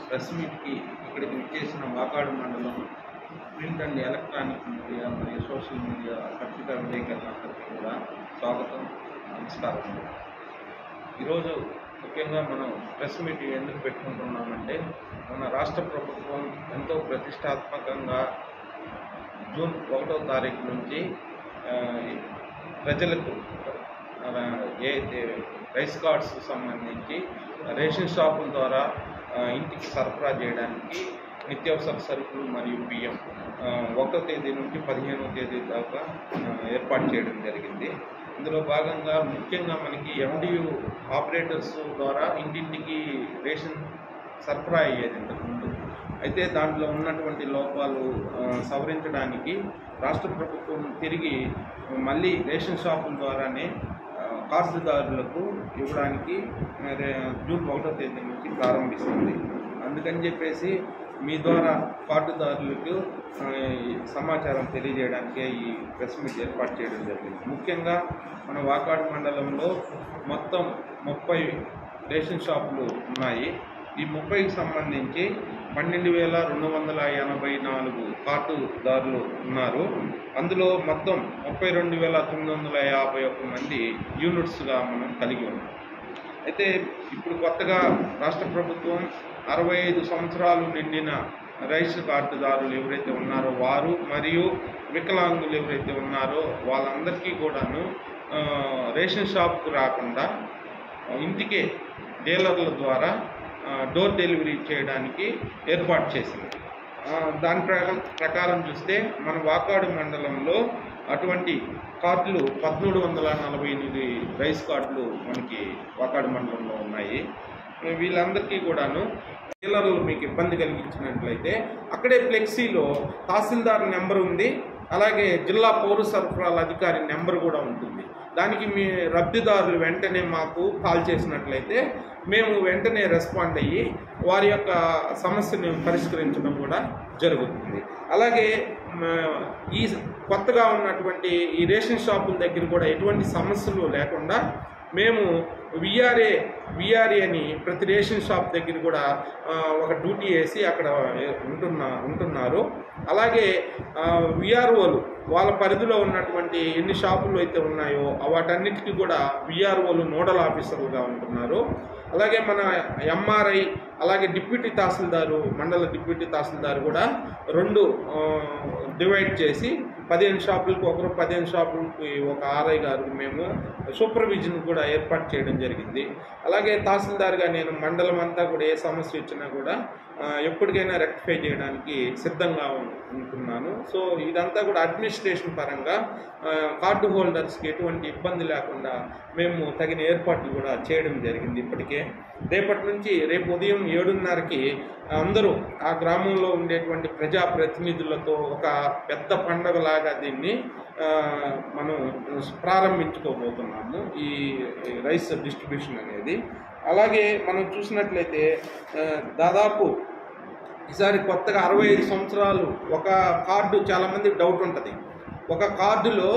ప్రెస్ మీట్కి ఇక్కడికి విచ్చేసిన వాకాడు మండలం ప్రింట్ అండ్ ఎలక్ట్రానిక్ మీడియా మరియు సోషల్ మీడియా పత్రికా విలేకరులందరికీ కూడా స్వాగతం, నమస్కారం. ఈరోజు ముఖ్యంగా మనం ప్రెస్ మీట్ ఎందుకు పెట్టుకుంటున్నామంటే, మన రాష్ట్ర ప్రభుత్వం ఎంతో ప్రతిష్టాత్మకంగా జూన్ 1వ తారీఖు నుంచి ప్రజలకు రైస్ కార్డ్స్ సంబంధించి రేషన్ షాపుల ద్వారా ఇంటికి సరఫరా చేయడానికి నిత్యావసర సరుకులు మరియు బియ్యం 1వ తేదీ నుంచి 15వ తేదీ దాకా ఏర్పాటు చేయడం జరిగింది. ఇందులో భాగంగా ముఖ్యంగా మనకి MDU ఆపరేటర్స్ ద్వారా ఇంటింటికి రేషన్ సరఫరా అయ్యేది ఇంతకుముందు. అయితే దాంట్లో ఉన్నటువంటి లోపాలు సవరించడానికి రాష్ట్ర ప్రభుత్వం తిరిగి మళ్ళీ రేషన్ షాపుల ద్వారానే కార్డుదారులకు ఇవ్వడానికి జూన్ 1వ తేదీ నుంచి ప్రారంభిస్తుంది. అందుకని చెప్పేసి మీ ద్వారా కార్డుదారులకు సమాచారం తెలియజేయడానికే ఈ ప్రెస్ మీట్ ఏర్పాటు చేయడం జరిగింది. ముఖ్యంగా మన వాకాడు మండలంలో మొత్తం 30 రేషన్ షాపులు ఉన్నాయి. ఈ 30కి సంబంధించి 12,284 కార్డుదారులు ఉన్నారు. అందులో మొత్తం 32,951 మంది యూనిట్స్గా మనం కలిగి ఉన్నాం. అయితే ఇప్పుడు కొత్తగా రాష్ట్ర ప్రభుత్వం 65 సంవత్సరాలు నిండిన రైస్ కార్డుదారులు ఎవరైతే ఉన్నారో వారు మరియు వికలాంగులు ఎవరైతే ఉన్నారో వాళ్ళందరికీ కూడాను రేషన్ షాప్కు రాకుండా ఇంటికే డీలర్ల ద్వారా డోర్ డెలివరీ చేయడానికి ఏర్పాటు చేసింది. దాని ప్రకారం చూస్తే మన వాకాడు మండలంలో అటువంటి కార్డులు 1348 రైస్ కార్డులు మనకి వాకాడు మండలంలో ఉన్నాయి. వీళ్ళందరికీ కూడాను డీలర్లు మీకు ఇబ్బంది కలిగించినట్లయితే అక్కడే ఫ్లెక్సీలో తహసీల్దార్ నెంబర్ ఉంది, అలాగే జిల్లా పౌర సరఫరాల అధికారి నెంబర్ కూడా ఉంటుంది. దానికి మీ లబ్ధిదారులు వెంటనే మాకు కాల్ చేసినట్లయితే మేము వెంటనే రెస్పాండ్ అయ్యి వారి యొక్క సమస్యను పరిష్కరించడం కూడా జరుగుతుంది. అలాగే ఈ కొత్తగా ఉన్నటువంటి ఈ రేషన్ షాపుల దగ్గర కూడా ఎటువంటి సమస్యలు లేకుండా మేము విఆర్ఏ అని ప్రతి రేషన్ షాప్ దగ్గర కూడా ఒక డ్యూటీ వేసి అక్కడ ఉంటున్నారు. అలాగే విఆర్ఓలు వాళ్ళ పరిధిలో ఉన్నటువంటి ఎన్ని షాపులు అయితే ఉన్నాయో వాటన్నిటికీ కూడా విఆర్ఓలు నోడల్ ఆఫీసర్లుగా ఉంటున్నారు. అలాగే మన ఎంఆర్ఐ అలాగే డిప్యూటీ తహసీల్దారు, మండల డిప్యూటీ తహసీల్దారు కూడా 2 డివైడ్ చేసి 15 షాపులకు ఒకరు, 15 షాపులకి ఒక ఆర్ఐ గారు మేము సూపర్విజన్ కూడా ఏర్పాటు చేయడం జరిగింది. అలాగే తహసీల్దార్గా నేను మండలం అంతా కూడా ఏ సమస్య వచ్చినా కూడా ఎప్పటికైనా రెక్టిఫై చేయడానికి సిద్ధంగా ఉంటున్నాను. సో ఇదంతా కూడా అడ్మినిస్ట్రేషన్ పరంగా కార్డు హోల్డర్స్కి ఎటువంటి ఇబ్బంది లేకుండా మేము తగిన ఏర్పాట్లు కూడా చేయడం జరిగింది. ఇప్పటికే రేపటి నుంచి రేపు ఉదయం 7:30కి అందరూ ఆ గ్రామంలో ఉండేటువంటి ప్రజాప్రతినిధులతో ఒక పెద్ద పండగలాగా దీన్ని మనం ప్రారంభించుకోబోతున్నాము, ఈ రైస్ డిస్ట్రిబ్యూషన్ అనేది. అలాగే మనం చూసినట్లయితే దాదాపు ఈసారి కొత్తగా 65 సంవత్సరాలు ఒక కార్డు, చాలామంది డౌట్ ఉంటుంది, ఒక కార్డులో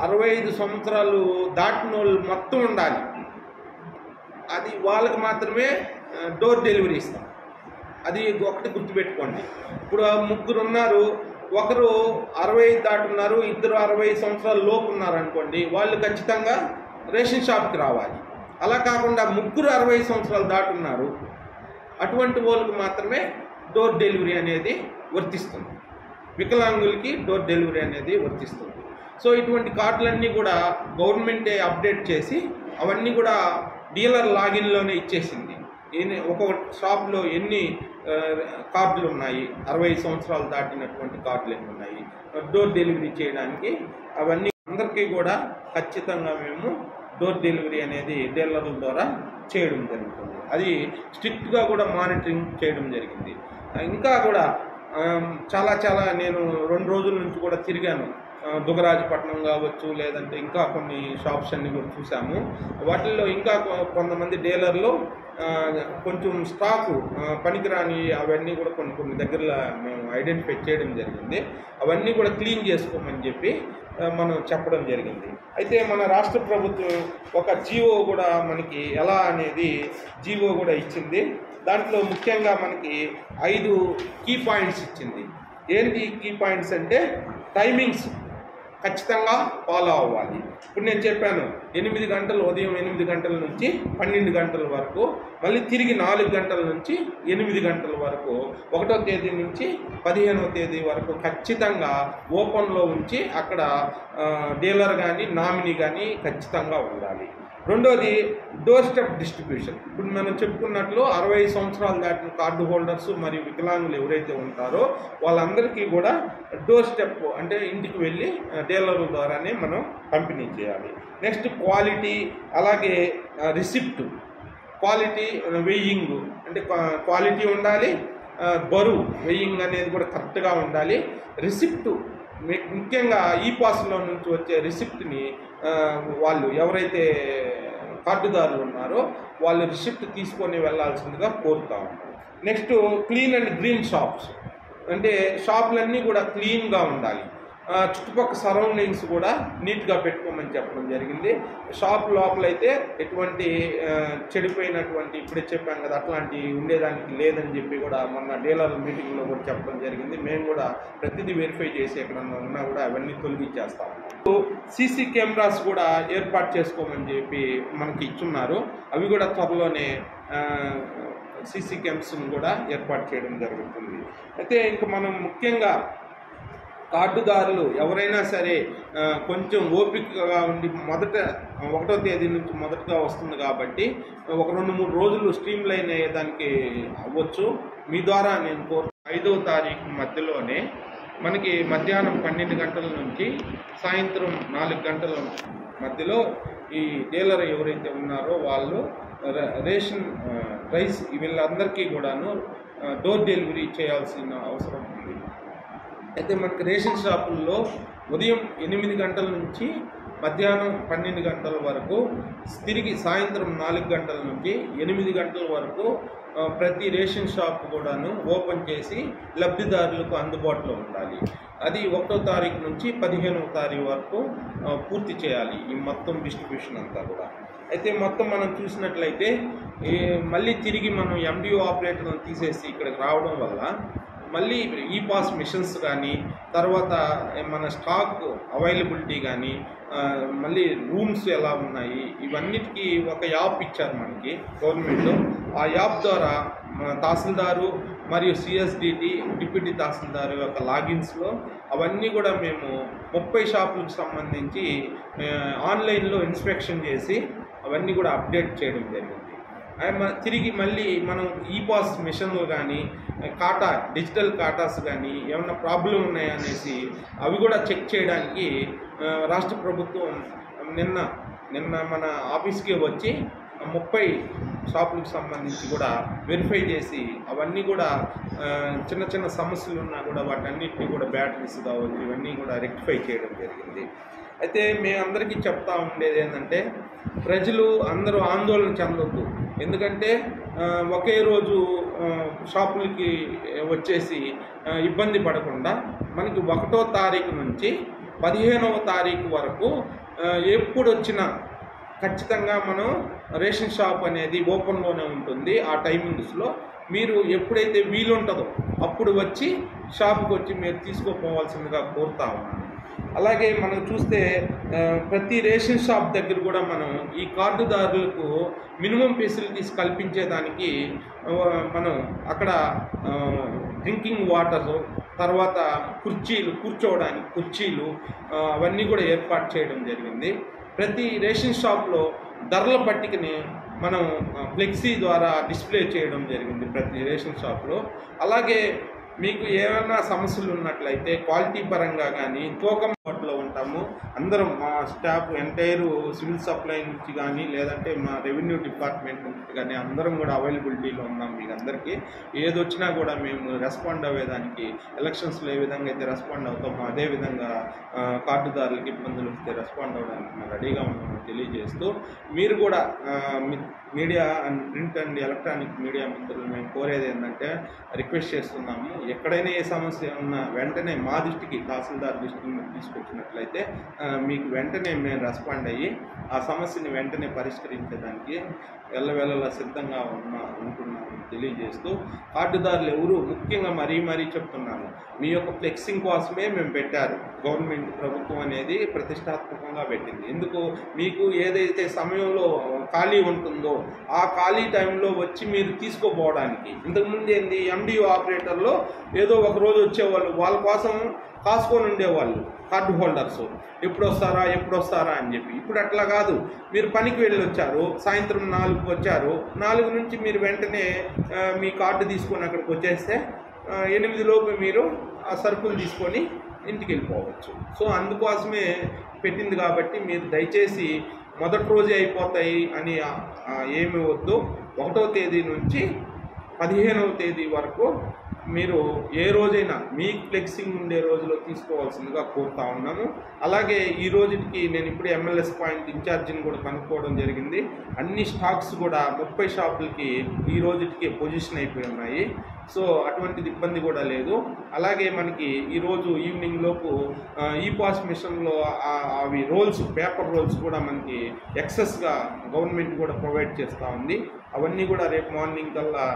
65 సంవత్సరాలు దాటిన వాళ్ళు మొత్తం ఉండాలి. అది వాళ్ళకి మాత్రమే డోర్ డెలివరీ ఇస్తాం. అది ఒకటి గుర్తుపెట్టుకోండి. ఇప్పుడు 3 ఉన్నారు, ఒకరు 65 దాటున్నారు, 2 60 సంవత్సరాల లోపు ఉన్నారు అనుకోండి, వాళ్ళు ఖచ్చితంగా రేషన్ షాప్కి రావాలి. అలా కాకుండా 3 60 సంవత్సరాలు దాటున్నారు, అటువంటి వాళ్ళకి మాత్రమే డోర్ డెలివరీ అనేది వర్తిస్తుంది. వికలాంగులకి డోర్ డెలివరీ అనేది వర్తిస్తుంది. సో ఇటువంటి కార్డులన్నీ కూడా గవర్నమెంటే అప్డేట్ చేసి అవన్నీ కూడా డీలర్ లాగిన్లోనే ఇచ్చేసింది. ఒక్కొక్క షాప్లో ఎన్ని కార్డులు ఉన్నాయి, 65 సంవత్సరాలు దాటినటువంటి కార్డులు ఎన్ని ఉన్నాయి, డోర్ డెలివరీ చేయడానికి అవన్నీ అందరికీ కూడా ఖచ్చితంగా మేము డోర్ డెలివరీ అనేది డీలర్ల ద్వారా చేయడం జరుగుతుంది. అది స్ట్రిక్ట్గా కూడా మానిటరింగ్ చేయడం జరిగింది. ఇంకా కూడా చాలా నేను 2 రోజుల నుంచి కూడా తిరిగాను. దుగరాజపట్నం కావచ్చు, లేదంటే ఇంకా కొన్ని షాప్స్ అన్ని కూడా చూసాము. వాటిల్లో ఇంకా కొంతమంది డీలర్లు కొంచెం స్టాకు పనికిరాని అవన్నీ కూడా కొన్ని దగ్గరలో మేము ఐడెంటిఫై చేయడం జరిగింది. అవన్నీ కూడా క్లీన్ చేసుకోమని చెప్పి మనం చెప్పడం జరిగింది. అయితే మన రాష్ట్ర ప్రభుత్వం ఒక జీవో కూడా మనకి ఎలా అనేది జీవో కూడా ఇచ్చింది. దాంట్లో ముఖ్యంగా మనకి 5 కీ పాయింట్స్ ఇచ్చింది. ఏంటి కీ పాయింట్స్ అంటే టైమింగ్స్ ఖచ్చితంగా ఫాలో అవ్వాలి. ఇప్పుడు నేను చెప్పాను 8 గంటలు, ఉదయం 8 గంటల నుంచి 12 గంటల వరకు, మళ్ళీ తిరిగి 4 గంటల నుంచి 8 గంటల వరకు, 1వ తేదీ నుంచి 15వ తేదీ వరకు ఖచ్చితంగా ఓపెన్లో ఉంచి అక్కడ డీలర్ కానీ నామినీ కానీ ఖచ్చితంగా ఉండాలి. రెండోది డోర్ స్టెప్ డిస్ట్రిబ్యూషన్. ఇప్పుడు మనం చెప్పుకున్నట్లు 65 సంవత్సరాలు దాటిన కార్డు హోల్డర్స్ మరియు వికలాంగులు ఎవరైతే ఉంటారో వాళ్ళందరికీ కూడా డోర్ స్టెప్ అంటే ఇంటికి వెళ్ళి డీలర్ల ద్వారానే మనం పంపిణీ చేయాలి. నెక్స్ట్ క్వాలిటీ, అలాగే రిసిప్ట్. క్వాలిటీ వెయ్యింగ్ అంటే క్వాలిటీ ఉండాలి, బరువు వెయ్యింగ్ అనేది కూడా కరెక్ట్గా ఉండాలి. రిసిప్ట్ ముఖ్యంగా ఈ పాస్లో నుంచి వచ్చే రిసిప్ట్ని వాళ్ళు ఎవరైతే కార్డుదారులు ఉన్నారో వాళ్ళు రిసిప్ట్ తీసుకొని వెళ్ళాల్సిందిగా కోరుతా ఉంటారు. Next clean and green shops అంటే షాపులన్నీ కూడా క్లీన్గా ఉండాలి. చుట్టుపక్కల సరౌండింగ్స్ కూడా నీట్గా పెట్టుకోమని చెప్పడం జరిగింది. షాప్ లోపలైతే ఎటువంటి చెడిపోయినటువంటి ఇప్పుడే చెప్పాం కదా అట్లాంటివి ఉండేదానికి లేదని చెప్పి కూడా మొన్న డీలర్ మీటింగ్లో కూడా చెప్పడం జరిగింది. మేము కూడా ప్రతిదీ వెరిఫై చేసి ఎక్కడన్నా ఉన్నా కూడా అవన్నీ తొలగించేస్తాం. సీసీ కెమెరాస్ కూడా ఏర్పాటు చేసుకోమని చెప్పి మనకి ఇచ్చున్నారు. అవి కూడా త్వరలోనే సీసీ కెమెరాస్ను కూడా ఏర్పాటు చేయడం జరుగుతుంది. అయితే ఇంకా మనం ముఖ్యంగా కార్డుదారులు ఎవరైనా సరే కొంచెం ఓపికగా ఉండి 1వ తేదీ నుంచి మొదటగా వస్తుంది కాబట్టి ఒక 2-3 రోజులు స్ట్రీమ్ లైన్ అయ్యేదానికి అవ్వచ్చు. మీ ద్వారా నేను 5వ తారీఖు మధ్యలోనే మనకి మధ్యాహ్నం 12 గంటల నుంచి సాయంత్రం 4 గంటల మధ్యలో ఈ డీలర్ ఎవరైతే ఉన్నారో వాళ్ళు రేషన్ రైస్ వీళ్ళందరికీ కూడాను డోర్ డెలివరీ చేయాల్సిన అవసరం ఉంది. అయితే మనకి రేషన్ షాపుల్లో ఉదయం 8 గంటల నుంచి మధ్యాహ్నం 12 గంటల వరకు, తిరిగి సాయంత్రం 4 గంటల నుంచి 8 గంటల వరకు ప్రతి రేషన్ షాప్ కూడాను ఓపెన్ చేసి లబ్ధిదారులకు అందుబాటులో ఉండాలి. అది 1వ తారీఖు నుంచి 15వ తారీఖు వరకు పూర్తి చేయాలి ఈ మొత్తం డిస్ట్రిబ్యూషన్ అంతా కూడా. అయితే మొత్తం మనం చూసినట్లయితే మళ్ళీ తిరిగి మనం ఎండిఓ ఆపరేటర్లను తీసేసి ఇక్కడికి రావడం వల్ల మళ్ళీ ఈ పాస్ మిషన్స్ కానీ, తర్వాత మన స్టాక్ అవైలబిలిటీ కానీ, మళ్ళీ రూమ్స్ ఎలా ఉన్నాయి ఇవన్నిటికీ ఒక యాప్ ఇచ్చారు మనకి గవర్నమెంట్. ఆ యాప్ ద్వారా తహసీల్దారు మరియు సిఎస్డిటి డిప్యూటీ తహసీల్దారు యొక్క లాగిన్స్లో అవన్నీ కూడా మేము 30 షాపులకు సంబంధించి ఆన్లైన్లో ఇన్స్పెక్షన్ చేసి అవన్నీ కూడా అప్డేట్ చేయడం జరిగింది. తిరిగి మళ్ళీ మనం ఈ పాస్ మిషన్లు కానీ కాటా డిజిటల్ కాటాస్ కానీ ఏమన్నా ప్రాబ్లం ఉన్నాయా అనేసి అవి కూడా చెక్ చేయడానికి రాష్ట్ర ప్రభుత్వం నిన్న మన ఆఫీస్కి వచ్చి 30 షాపులకు సంబంధించి కూడా వెరిఫై చేసి అవన్నీ కూడా చిన్న సమస్యలు ఉన్నా కూడా వాటన్నిటిని కూడా బ్యాటరీస్ కావచ్చు ఇవన్నీ కూడా రెక్టిఫై చేయడం జరిగింది. అయితే మేమందరికీ చెప్తా ఉండేది ఏంటంటే ప్రజలు అందరూ ఆందోళన చెందొద్దు. ఎందుకంటే ఒకే రోజు షాపులకి వచ్చేసి ఇబ్బంది పడకుండా మనకి 1వ తారీఖు నుంచి 15వ తారీఖు వరకు ఎప్పుడు వచ్చినా ఖచ్చితంగా మనం రేషన్ షాప్ అనేది ఓపెన్లోనే ఉంటుంది. ఆ టైమింగ్స్లో మీరు ఎప్పుడైతే వీలుంటుందో అప్పుడు వచ్చి షాప్కి వచ్చి మీరు తీసుకోపోవాల్సిందిగా కోరుతా ఉన్నాను. అలాగే మనం చూస్తే ప్రతి రేషన్ షాప్ దగ్గర కూడా మనం ఈ కార్డుదారులకు మినిమం ఫెసిలిటీస్ కల్పించేదానికి మనం అక్కడ డ్రింకింగ్ వాటర్, తర్వాత కూర్చోవడానికి కుర్చీలు అవన్నీ కూడా ఏర్పాటు చేయడం జరిగింది. ప్రతి రేషన్ షాప్లో ధరల పట్టికని మనం ఫ్లెక్సీ ద్వారా డిస్ప్లే చేయడం జరిగింది ప్రతి రేషన్ షాప్లో. అలాగే మీకు ఏమైనా సమస్యలు ఉన్నట్లయితే క్వాలిటీ పరంగా కానీ తూకం పట్టులో ఉంటాము. అందరం మా స్టాఫ్ ఎంటైర్ సివిల్ సప్లై నుంచి కానీ లేదంటే మా రెవెన్యూ డిపార్ట్మెంట్ నుంచి కానీ అందరం కూడా అవైలబిలిటీలో ఉన్నాం. మీకు అందరికీ ఏదొచ్చినా కూడా మేము రెస్పాండ్ అయ్యేదానికి ఎలక్షన్స్లో ఏ విధంగా అయితే రెస్పాండ్ అవుతామో అదేవిధంగా కార్డుదారులకి ఇబ్బందులు వస్తే రెస్పాండ్ అవ్వడానికి మేము రెడీగా ఉన్నామని తెలియజేస్తూ, మీరు కూడా media and print and electronic media మిత్రులు మేము కోరేది ఏంటంటే రిక్వెస్ట్ చేస్తున్నాము, ఎక్కడైనా ఏ సమస్య ఉన్నా వెంటనే మా దృష్టికి తహసీల్దార్ దృష్టికి తీసుకొచ్చినట్లయితే మీకు వెంటనే మేము రెస్పాండ్ అయ్యి ఆ సమస్యని వెంటనే పరిష్కరించడానికి ఎల్లవేళలా సిద్ధంగా ఉంటున్నామని తెలియజేస్తూ, కార్డుదారులు ఎవరు ముఖ్యంగా మరీ చెప్తున్నాను, మీ యొక్క ఫ్లెక్సింగ్ కోసమే మేము పెట్టారు. గవర్నమెంట్ ప్రభుత్వం అనేది ప్రతిష్టాత్మకంగా పెట్టింది. ఎందుకు మీకు ఏదైతే సమయంలో ఖాళీ ఉంటుందో ఆ ఖాళీ టైంలో వచ్చి మీరు తీసుకోపోవడానికి. ఇంతకుముందు ఏంది ఎండిఓ ఆపరేటర్లో ఏదో ఒక రోజు వచ్చేవాళ్ళు, వాళ్ళ కోసం కాసుకొని ఉండేవాళ్ళు కార్డు హోల్డర్స్, ఎప్పుడు వస్తారా అని చెప్పి. ఇప్పుడు అట్లా కాదు, మీరు పనికి వెళ్ళి వచ్చారు, సాయంత్రం 4కు వచ్చారు, 4 నుంచి మీరు వెంటనే మీ కార్డు తీసుకొని అక్కడికి వచ్చేస్తే 8 లోపు మీరు ఆ సరుకులు తీసుకొని ఇంటికి వెళ్ళిపోవచ్చు. సో అందుకోసమే పెట్టింది. కాబట్టి మీరు దయచేసి మొదటి రోజే అయిపోతాయి అని ఏమి వద్దు. 1వ తేదీ నుంచి 15వ తేదీ వరకు మీరు ఏ రోజైనా మీకు ఫ్లెక్సింగ్ ఉండే రోజులో తీసుకోవాల్సిందిగా కోరుతా ఉన్నాము. అలాగే ఈ రోజుకి నేను ఇప్పుడే MLS పాయింట్ ఇన్ఛార్జిని కూడా కనుక్కోవడం జరిగింది. అన్ని స్టాక్స్ కూడా 30 షాపులకి ఈ రోజుకి పొజిషన్ అయిపోయి ఉన్నాయి. సో అటువంటిది ఇబ్బంది కూడా లేదు. అలాగే మనకి ఈరోజు ఈవినింగ్ లోపు ఈ పాస్ మిషన్లో అవి రోల్స్, పేపర్ రోల్స్ కూడా మనకి ఎక్సెస్గా గవర్నమెంట్ కూడా ప్రొవైడ్ చేస్తూ ఉంది. అవన్నీ కూడా రేపు మార్నింగ్ కల్లా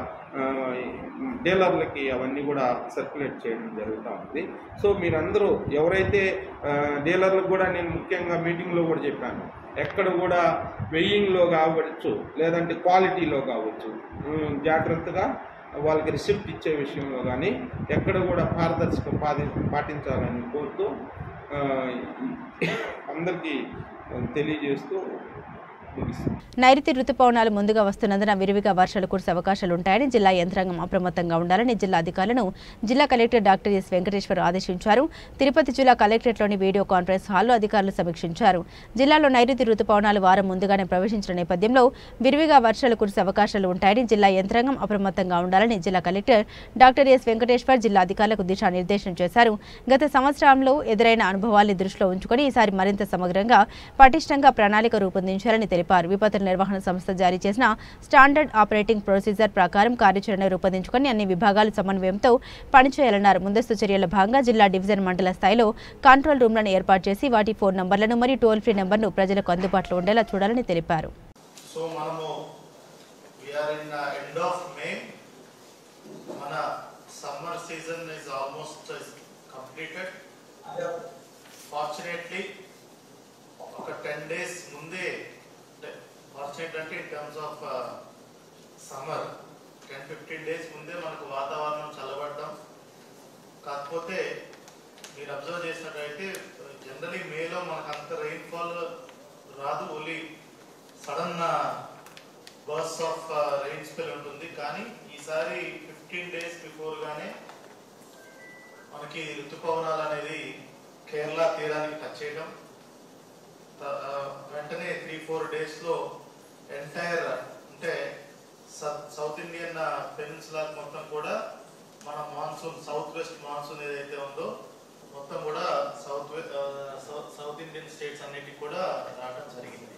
డీలర్లకి అవన్నీ కూడా సర్క్యులేట్ చేయడం జరుగుతూ ఉంది. సో మీరందరూ ఎవరైతే డీలర్లకు కూడా నేను ముఖ్యంగా మీటింగ్లో కూడా చెప్పాను, ఎక్కడ కూడా వెయ్యింగ్లో కావచ్చు లేదంటే క్వాలిటీలో కావచ్చు జాగ్రత్తగా వాళ్ళకి రిసిప్ట్ ఇచ్చే విషయంలో కానీ ఎక్కడ కూడా పారదర్శక పాటించాలని కోరుతూ అందరికీ తెలియజేస్తూ నైరుతి రుతుపవనాలు ముందుగా వస్తున్నందున విరివిగా వర్షాలు కురిసే అవకాశాలు ఉంటాయని జిల్లా యంత్రాంగం అప్రమత్తంగా ఉండాలని జిల్లా అధికారులను జిల్లా కలెక్టర్ డాక్టర్ ఎస్ వెంకటేశ్వర్ ఆదేశించారు. తిరుపతి జిల్లా కలెక్టరేట్లోని వీడియో కాన్ఫరెన్స్ హాల్లో అధికారులు సమీక్షించారు. జిల్లాలో నైరుతి రుతుపవనాలు వారం ముందుగానే ప్రవేశించిన నేపథ్యంలో విరివిగా వర్షాలు కురిసే అవకాశాలు ఉంటాయని జిల్లా యంత్రాంగం అప్రమత్తంగా ఉండాలని జిల్లా కలెక్టర్ డాక్టర్ ఎస్ వెంకటేశ్వర్ జిల్లా అధికారులకు దిశానిర్దేశం చేశారు. గత సంవత్సరంలో ఎదురైన అనుభవాల్ని దృష్టిలో ఉంచుకొని ఈసారి మరింత సమగ్రంగా పటిష్టంగా ప్రణాళిక రూపొందించాలని తెలిపారు. విపత్తుల నిర్వహణ సంస్థ జారీ చేసిన స్టాండర్డ్ ఆపరేటింగ్ ప్రొసీజర్ ప్రకారం కార్యాచరణ రూపొందించుకొని అన్ని విభాగాలు సమన్వయంతో పనిచేయాలన్నారు. ముందస్తు చర్యల భాగంగా జిల్లా డివిజన్ మండల స్థాయిలో కంట్రోల్ రూమ్లను ఏర్పాటు చేసి వాటి ఫోన్ నంబర్లను మరియు టోల్ ఫ్రీ నెంబర్ను ప్రజలకు అందుబాటులో ఉండేలా చూడాలని తెలిపారు. సో మనము we are in end of May, మన summer season is almost completed. Fortunately ఒక 10 days ముందే, ఫార్చునేట్ అంటే in terms of summer 10-15 days ముందే మనకు వాతావరణం చల్లబడ్డాం. కాకపోతే మీరు అబ్జర్వ్ చేసినట్టయితే జనరలీ మేలో మనకు అంత రెయిన్ఫాల్ రాదు, only sudden burst of rain spell ఉంటుంది. కానీ ఈసారి 15 days బిఫోర్గానే మనకి ఋతుపవనాలు అనేది కేరళ తీరానికి టచ్ చేయడం, వెంటనే 3-4 daysలో ఎంటైర్ అంటే సౌత్ ఇండియన్ పెనిన్సులా మొత్తం కూడా మన మాన్సూన్, సౌత్ వెస్ట్ మాన్సూన్ ఏదైతే ఉందో మొత్తం కూడా సౌత్ ఇండియన్ స్టేట్స్ అన్నిటికి కూడా రావడం జరిగింది.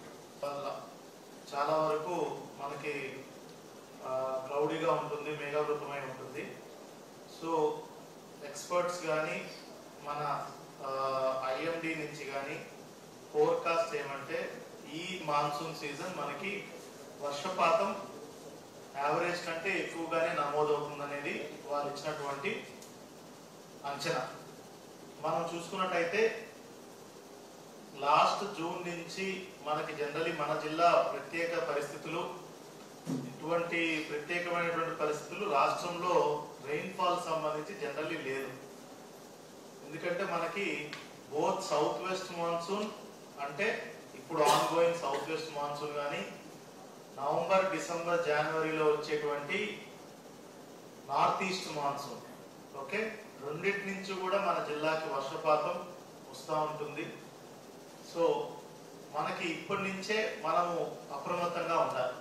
చాలా వరకు మనకి క్లౌడీగా ఉంటుంది, మేఘావృతమై ఉంటుంది. సో ఎక్స్పర్ట్స్ కానీ మన IMD నుంచి కానీ ఫోర్కాస్ట్ ఏమంటే ఈ మాన్సూన్ సీజన్ మనకి వర్షపాతం యావరేజ్ కంటే ఎక్కువగానే నమోదవుతుందనేది వాళ్ళు ఇచ్చినటువంటి అంచనా. మనం చూసుకున్నట్టయితే లాస్ట్ జూన్ నుంచి మనకి జనరలీ మన జిల్లా ప్రత్యేక పరిస్థితులు, ఇటువంటి ప్రత్యేకమైనటువంటి పరిస్థితులు రాష్ట్రంలో రెయిన్ఫాల్ సంబంధించి జనరలీ లేదు. ఎందుకంటే మనకి బోత్ సౌత్ వెస్ట్ మాన్సూన్ అంటే ఇప్పుడు on going south west monsoon కానీ నవంబర్, డిసెంబర్, జనవరిలో వచ్చేటువంటి నార్త్ ఈస్ట్ మాన్సూన్, ఓకే, రెండింటి నుంచి కూడా మన జిల్లాకి వర్షపాతం వస్తూ ఉంటుంది. సో మనకి ఇప్పటి నుంచే మనము అప్రమత్తంగా ఉండాలి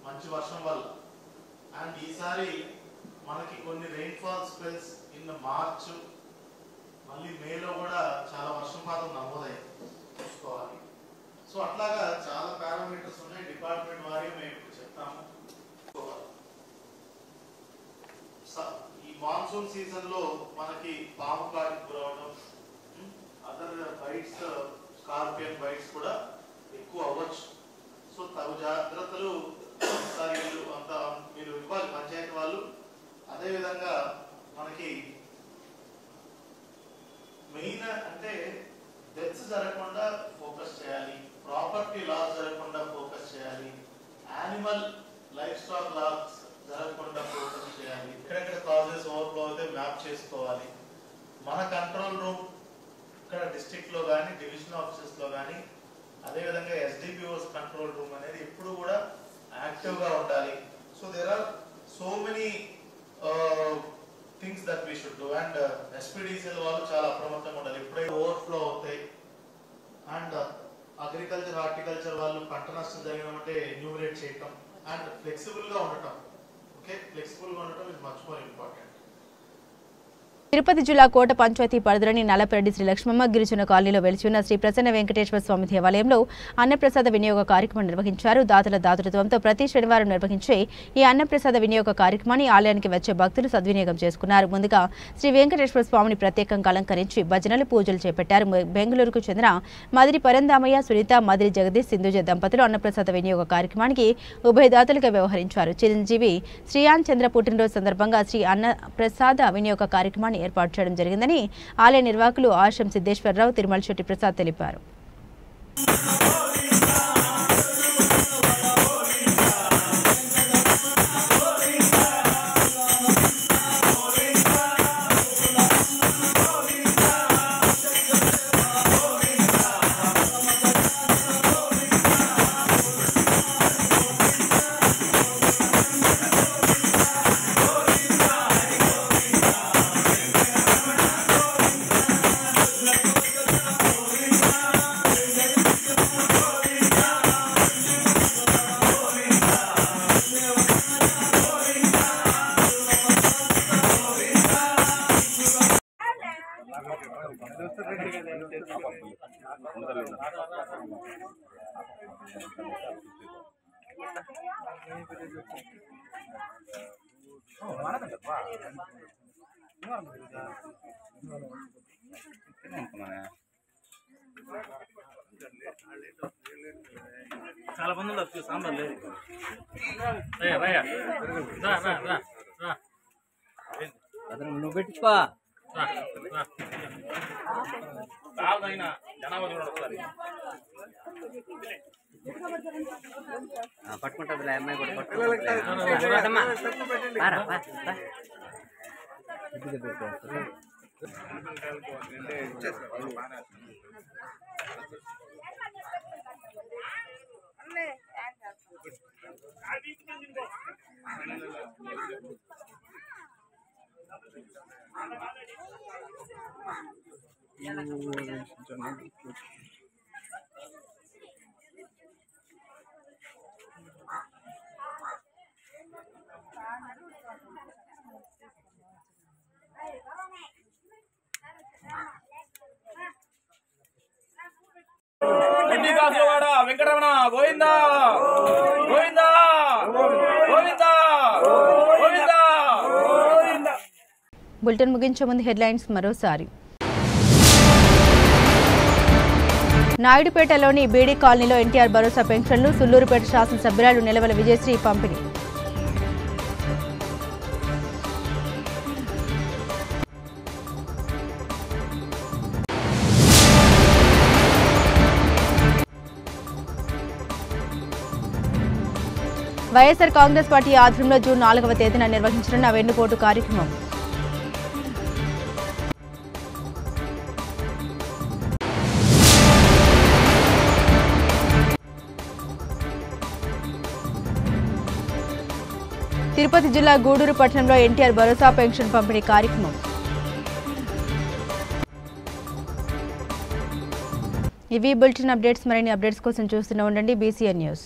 మంచి వర్షం వల్ల. అండ్ ఈసారి మనకి కొన్ని రెయిన్ఫాల్ స్పెల్స్ ఇన్ మార్చ్, మళ్ళీ మేలో కూడా చాలా వర్షపాతం నమోదయ్యాయి, చూసుకోవాలి. సో అట్లాగా చాలా పారామీటర్స్ ఉన్నాయి, డిపార్ట్మెంట్ వారి మేము ఇప్పుడు చెప్తాము. ఈ మాన్సూన్ సీజన్ లో మనకి పాము కాటికి గురవడం, అదర్ బైట్స్, స్కార్పియన్ బైట్స్ కూడా ఎక్కువ అవ్వచ్చు. సో తగు జాగ్రత్తలు ఒకసారి అంతా మీరు ఇవ్వాలి పంచాయతీ వాళ్ళు. అదేవిధంగా మనకి మెయిన్ అంటే డెత్స్ జరగకుండా ఫోకస్ చేయాలి, ప్రాపర్టీ లాస్ జరగకుండా ఫోకస్ చేయాలి, యానిమల్ లైఫ్ స్టాక్ లాస్ జరగకుండా ఫోకస్ చేయాలి. ఎక్కడెక్కడ కాజెస్ ఓవర్ఫ్లో అయితే మ్యాప్ చేసుకోవాలి. మన కంట్రోల్ రూమ్ ఇక్కడ డిస్ట్రిక్ట్ లో కానీ డివిజన్ ఆఫీసెస్ లో కానీ అదేవిధంగా ఎస్డిపిఓస్ కంట్రోల్ రూమ్ అనేది ఎప్పుడు కూడా యాక్టివ్ గా ఉండాలి. So there are so many things that we should do. And SPDCL వాళ్ళు చాలా అప్రమత్తంగా ఉండాలి, ఎప్పుడైతే ఓవర్ఫ్లో అవుతాయి. అండ్ అగ్రికల్చర్, హార్టికల్చర్ వాళ్ళు పంట నష్టం జరిగినామంటే ఎన్యూమరేట్ చేయటం అండ్ ఫ్లెక్సిబుల్ గా ఉండటం. ఓకే, ఫ్లెక్సిబుల్ గా ఉండటం is much more important. Tirupati జిల్లా కోట పంచాయతీ పరిధిలోని నల్లపరెడ్డి శ్రీ లక్ష్మమ్మ గిరిజన కాలనీలో వెలిచి ఉన్న శ్రీ ప్రసన్న వెంకటేశ్వర స్వామి దేవాలయంలో అన్నప్రసాద వినియోగ కార్యక్రమం నిర్వహించారు. దాతల దాతృత్వంతో ప్రతి శనివారం నిర్వహించే ఈ అన్నప్రసాద వినియోగ కార్యక్రమాన్ని ఆలయానికి వచ్చే భక్తులు సద్వినియోగం చేసుకున్నారు. ముందుగా శ్రీ వెంకటేశ్వర స్వామిని ప్రత్యేకంగా అలంకరించి భజనలు, పూజలు చేపట్టారు. బెంగళూరుకు చెందిన మదిరి పరందామయ్య, సునీత, మదిరి జగదీష్, సింధుజ దంపతులు అన్నప్రసాద వినియోగ కార్యక్రమానికి ఉభయదాతలుగా వ్యవహరించారు. చిరంజీవి శ్రీయాన్ చంద్ర పుట్టినరోజు సందర్భంగా శ్రీ అన్నప్రసాద వినియోగ కార్యక్రమాన్ని ఏర్పాటు చేయడం జరిగిందని ఆలయ నిర్వాహకులు ఆశం సిద్ధేశ్వరరావు, తిరుమల శెట్టి ప్రసాద్ తెలిపారు. చాలా మంది ఉన్నారు సాంబార్ లేదు. నువ్వు పెట్టుకో అయినా జనాభా చూడండి ఒకసారి పట్టుకుంటుంది అమ్మాయి కూడా వెంకటరమణ గోవిందా గోవిందా గోవిందా గోవిందా. బులెటిన్ ముగించే ముందు హెడ్లైన్స్ మరోసారి. నాయుడుపేటలోని బీడీ కాలనీలో ఎన్టీఆర్ భరోసా పెన్షన్లు, సుల్లూరుపేట శాసనసభ్యురాలు నిలవల విజయశ్రీ పంపిణీ. వైఎస్ఆర్ కాంగ్రెస్ పార్టీ ఆధ్వర్యంలో జూన్ 4వ తేదీన నిర్వహించనున్న వెన్నుపోటు కార్యక్రమం. తిరుపతి జిల్లా గూడూరు పట్టణంలో ఎన్టీఆర్ భరోసా పెన్షన్ పంపిణీ కార్యక్రమం. ఇవి బులెటిన్ అప్డేట్స్. మరిన్ని అప్డేట్స్ కోసం చూస్తూనే ఉండండి BCN న్యూస్.